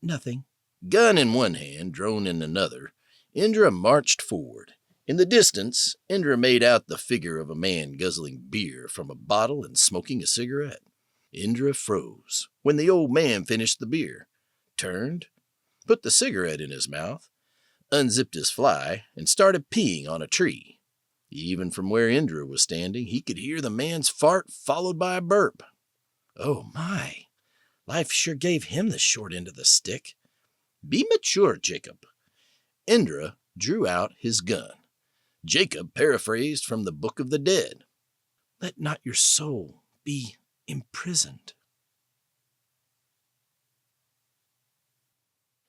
Nothing. Gun in one hand, drone in another, Indra marched forward. In the distance, Indra made out the figure of a man guzzling beer from a bottle and smoking a cigarette. Indra froze when the old man finished the beer, turned, put the cigarette in his mouth, unzipped his fly, and started peeing on a tree. Even from where Indra was standing, he could hear the man's fart followed by a burp. Oh my, life sure gave him the short end of the stick. Be mature, Jacob. Indra drew out his gun. Jacob paraphrased from the Book of the Dead. Let not your soul be imprisoned.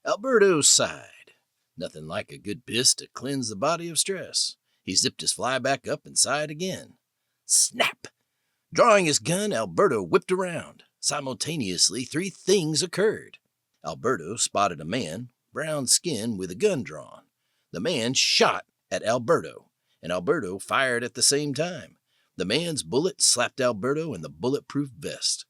Alberto sighed. Nothing like a good piss to cleanse the body of stress. He zipped his fly back up and sighed again. Snap! Drawing his gun, Alberto whipped around. Simultaneously, 3 things occurred. Alberto spotted a man, brown skin, with a gun drawn. The man shot at Alberto, and Alberto fired at the same time. The man's bullet slapped Alberto in the bulletproof vest.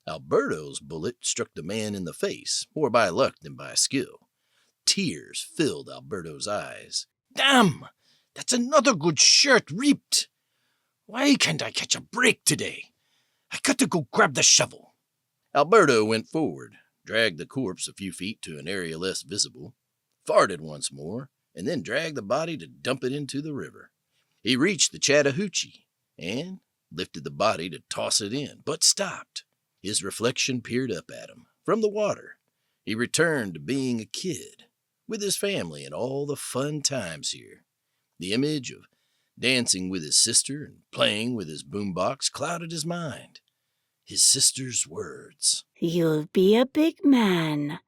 Alberto's bullet struck the man in the face, more by luck than by skill. Tears filled Alberto's eyes. Damn! That's another good shirt ripped. Why can't I catch a break today? I got to go grab the shovel. Alberto went forward, dragged the corpse a few feet to an area less visible, farted once more, and then dragged the body to dump it into the river. He reached the Chattahoochee and lifted the body to toss it in, but stopped. His reflection peered up at him from the water. He returned to being a kid, with his family and all the fun times here. The image of dancing with his sister and playing with his boombox clouded his mind. His sister's words, "You'll be a big man.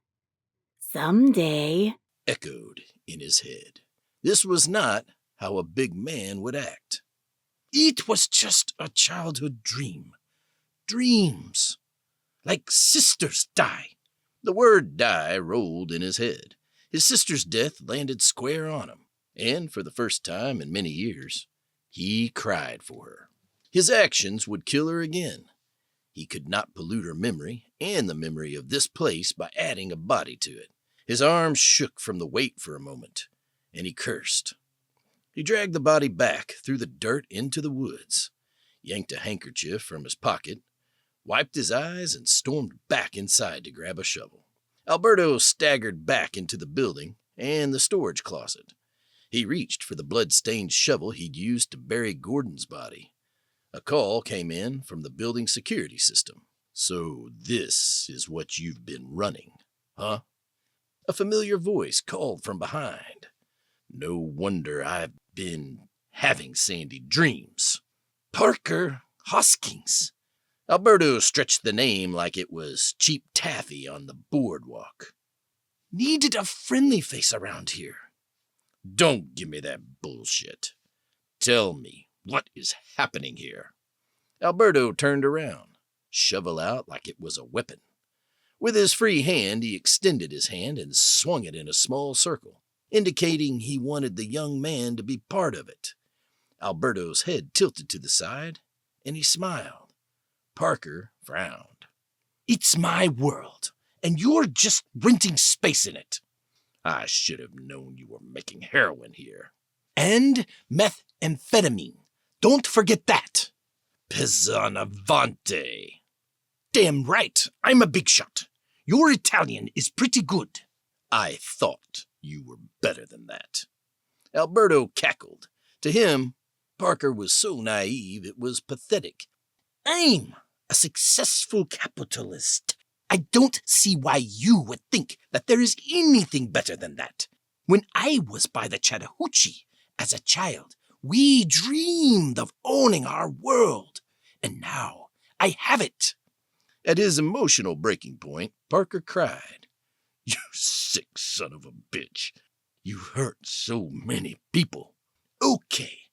Someday," echoed in his head. This was not how a big man would act. It was just a childhood dream. Dreams. Like sisters die. The word die rolled in his head. His sister's death landed square on him, and for the first time in many years, he cried for her. His actions would kill her again. He could not pollute her memory and the memory of this place by adding a body to it. His arms shook from the weight for a moment, and he cursed. He dragged the body back through the dirt into the woods, yanked a handkerchief from his pocket, wiped his eyes, and stormed back inside to grab a shovel. Alberto staggered back into the building and the storage closet. He reached for the blood-stained shovel he'd used to bury Gordon's body. A call came in from the building security system. "So this is what you've been running, huh?" A familiar voice called from behind. "No wonder I've been having sandy dreams." Parker Hoskins. Alberto stretched the name like it was cheap taffy on the boardwalk. Needed a friendly face around here. Don't give me that bullshit. Tell me, what is happening here? Alberto turned around, shovel out like it was a weapon. With his free hand, he extended his hand and swung it in a small circle, indicating he wanted the young man to be part of it. Alberto's head tilted to the side, and he smiled. Parker frowned. It's my world, and you're just renting space in it. I should have known you were making heroin here. And methamphetamine. Don't forget that. Pizzanavante. Damn right, I'm a big shot. Your Italian is pretty good. I thought you were better than that. Alberto cackled. To him, Parker was so naive it was pathetic. I'm a successful capitalist. I don't see why you would think that there is anything better than that. When I was by the Chattahoochee as a child, we dreamed of owning our world, and now I have it. At his emotional breaking point, Parker cried, "You sick son of a bitch. You hurt so many people." Okay,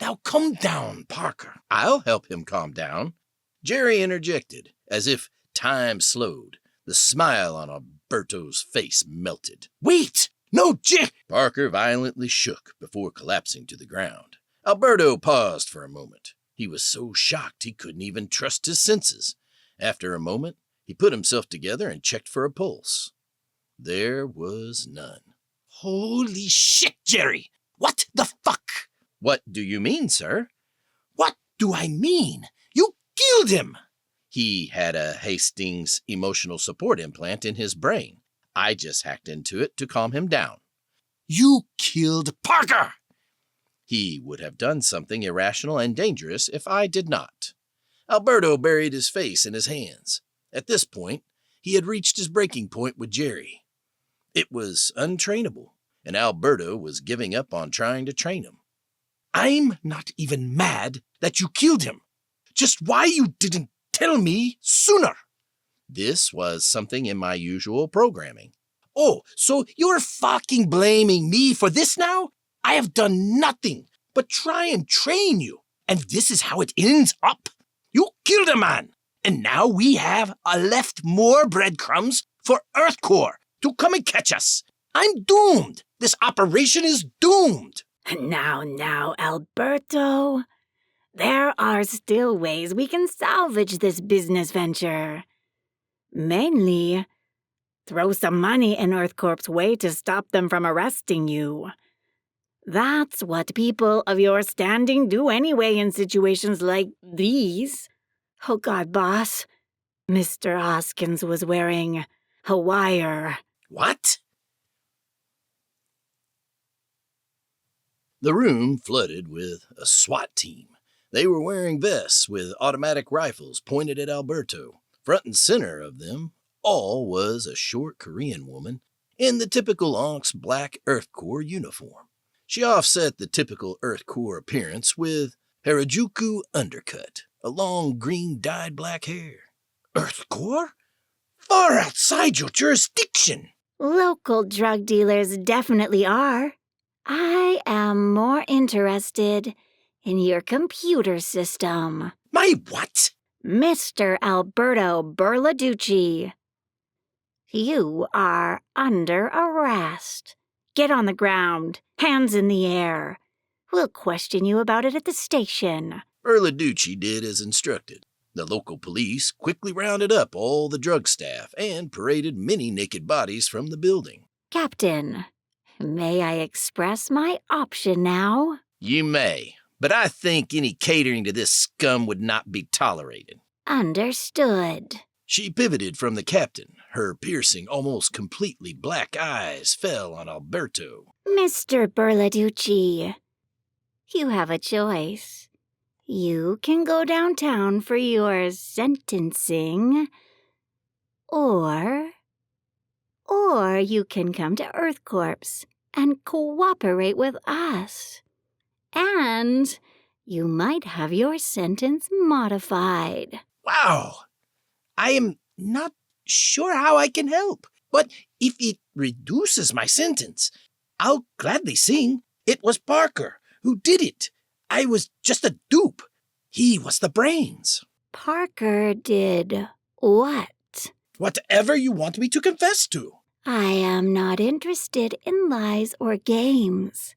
now calm down, Parker. I'll help him calm down. Jerry interjected, as if time slowed. The smile on Alberto's face melted. Wait! No, Parker violently shook before collapsing to the ground. Alberto paused for a moment. He was so shocked he couldn't even trust his senses. After a moment, he put himself together and checked for a pulse. There was none. Holy shit, Jerry! What the fuck? What do you mean, sir? What do I mean? You killed him! He had a Hastings emotional support implant in his brain. I just hacked into it to calm him down. You killed Parker! He would have done something irrational and dangerous if I did not. Alberto buried his face in his hands. At this point, he had reached his breaking point with Jerry. It was untrainable. and Alberto was giving up on trying to train him. I'm not even mad that you killed him. Just why you didn't tell me sooner? This was something in my usual programming. Oh, so you're fucking blaming me for this now? I have done nothing but try and train you, and this is how it ends up? You killed a man, and now we have left more breadcrumbs for Earthcore to come and catch us. I'm doomed. This operation is doomed. Now, Alberto. There are still ways we can salvage this business venture. Mainly, throw some money in Earthcorp's way to stop them from arresting you. That's what people of your standing do anyway in situations like these. Oh God, boss. Mr. Hoskins was wearing a wire. What? The room flooded with a SWAT team. They were wearing vests with automatic rifles pointed at Alberto. Front and center of them all was a short Korean woman in the typical Onks black Earthcore uniform. She offset the typical Earthcore appearance with Harajuku undercut, a long green dyed black hair. Earthcore? Far outside your jurisdiction. Local drug dealers definitely are. I am more interested in your computer system. My what? Mr. Alberto Berladucci. You are under arrest. Get on the ground, hands in the air. We'll question you about it at the station. Berladucci did as instructed. The local police quickly rounded up all the drug staff and paraded many naked bodies from the building. Captain, may I express my option now? You may, but I think any catering to this scum would not be tolerated. Understood. She pivoted from the captain. Her piercing, almost completely black eyes fell on Alberto. Mr. Berladucci, you have a choice. You can go downtown for your sentencing, or you can come to Earthcorps and cooperate with us. And you might have your sentence modified. Wow. I am not sure how I can help, but if it reduces my sentence, I'll gladly sing. It was Parker who did it. I was just a dupe. He was the brains. Parker did what? Whatever you want me to confess to. I am not interested in lies or games.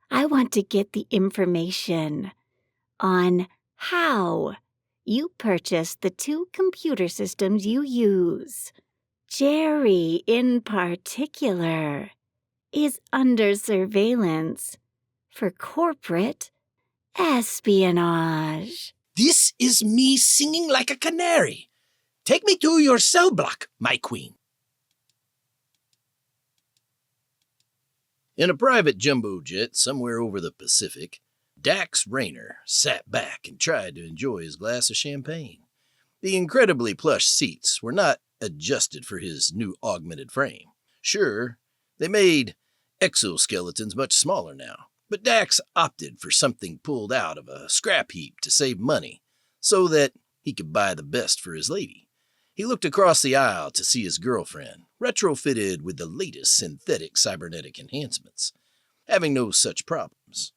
I want to get the information on how you purchased the 2 computer systems you use. Jerry, in particular, is under surveillance for corporate espionage. This is me singing like a canary. Take me to your cell block, my queen. In a private jumbo jet somewhere over the Pacific, Dax Rayner sat back and tried to enjoy his glass of champagne. The incredibly plush seats were not adjusted for his new augmented frame. Sure, they made exoskeletons much smaller now, but Dax opted for something pulled out of a scrap heap to save money, so that he could buy the best for his lady. He looked across the aisle to see his girlfriend, retrofitted with the latest synthetic cybernetic enhancements, having no such problems.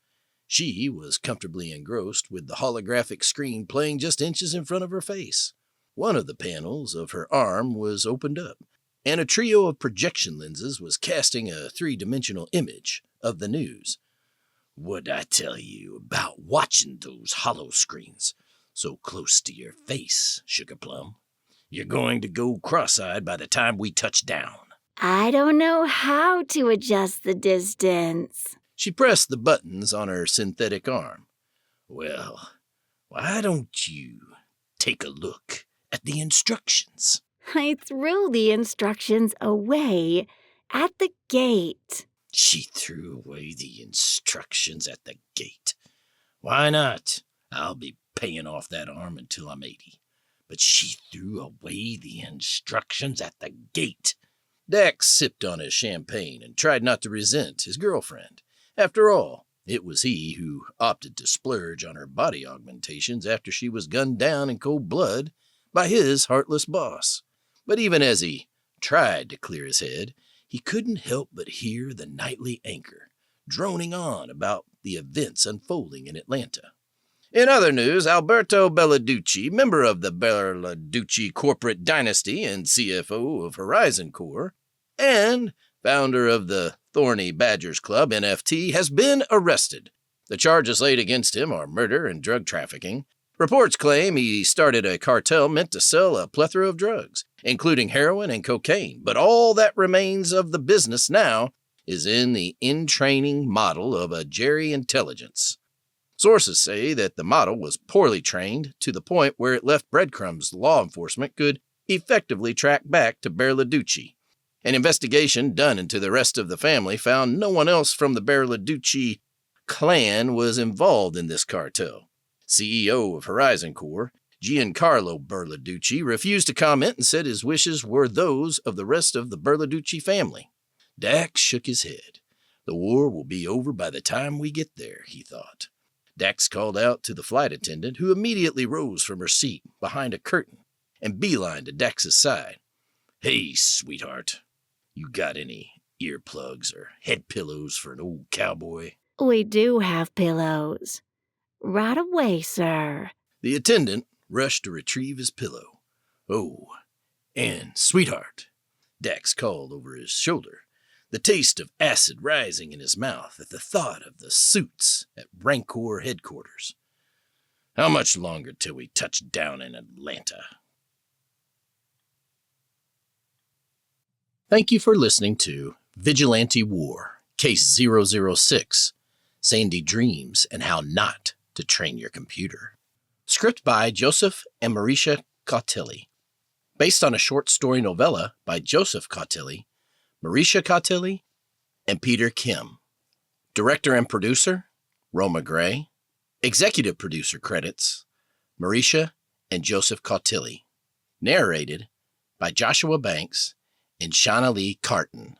She was comfortably engrossed with the holographic screen playing just inches in front of her face. One of the panels of her arm was opened up, and a trio of projection lenses was casting a 3-dimensional image of the news. What'd I tell you about watching those holo screens so close to your face, Sugar Plum? You're going to go cross-eyed by the time we touch down. I don't know how to adjust the distance. She pressed the buttons on her synthetic arm. Well, why don't you take a look at the instructions? I threw the instructions away at the gate. She threw away the instructions at the gate. Why not? I'll be paying off that arm until I'm 80. But she threw away the instructions at the gate. Dax sipped on his champagne and tried not to resent his girlfriend. After all, it was he who opted to splurge on her body augmentations after she was gunned down in cold blood by his heartless boss. But even as he tried to clear his head, he couldn't help but hear the nightly anchor droning on about the events unfolding in Atlanta. In other news, Alberto Berladucci, member of the Berladucci corporate dynasty and CFO of Horizon Corps, and founder of the Thorny Badgers Club, NFT, has been arrested. The charges laid against him are murder and drug trafficking. Reports claim he started a cartel meant to sell a plethora of drugs, including heroin and cocaine, but all that remains of the business now is in the in-training model of a Jerry intelligence. Sources say that the model was poorly trained to the point where it left breadcrumbs law enforcement could effectively track back to Berladucci. An investigation done into the rest of the family found no one else from the Berladucci clan was involved in this cartel. CEO of Horizon Corps, Giancarlo Berladucci, refused to comment and said his wishes were those of the rest of the Berladucci family. Dax shook his head. The war will be over by the time we get there, he thought. Dax called out to the flight attendant, who immediately rose from her seat behind a curtain and beelined to Dax's side. "Hey, sweetheart, you got any earplugs or head pillows for an old cowboy?" We do have pillows. Right away, sir. The attendant rushed to retrieve his pillow. "Oh, and sweetheart," Dax called over his shoulder, the taste of acid rising in his mouth at the thought of the suits at Rancor headquarters. "How much longer till we touch down in Atlanta?" Thank you for listening to Vigilante War, Case 006, Sandy Dreams and How Not to Train Your Computer. Script by Joseph and Marisha Cautilli. Based on a short story novella by Joseph Cautilli, Marisha Cautilli, and Peter Kim. Director and producer, Roma Gray. Executive producer credits, Marisha and Joseph Cautilli. Narrated by Joshua Banks and Shanalee Carton.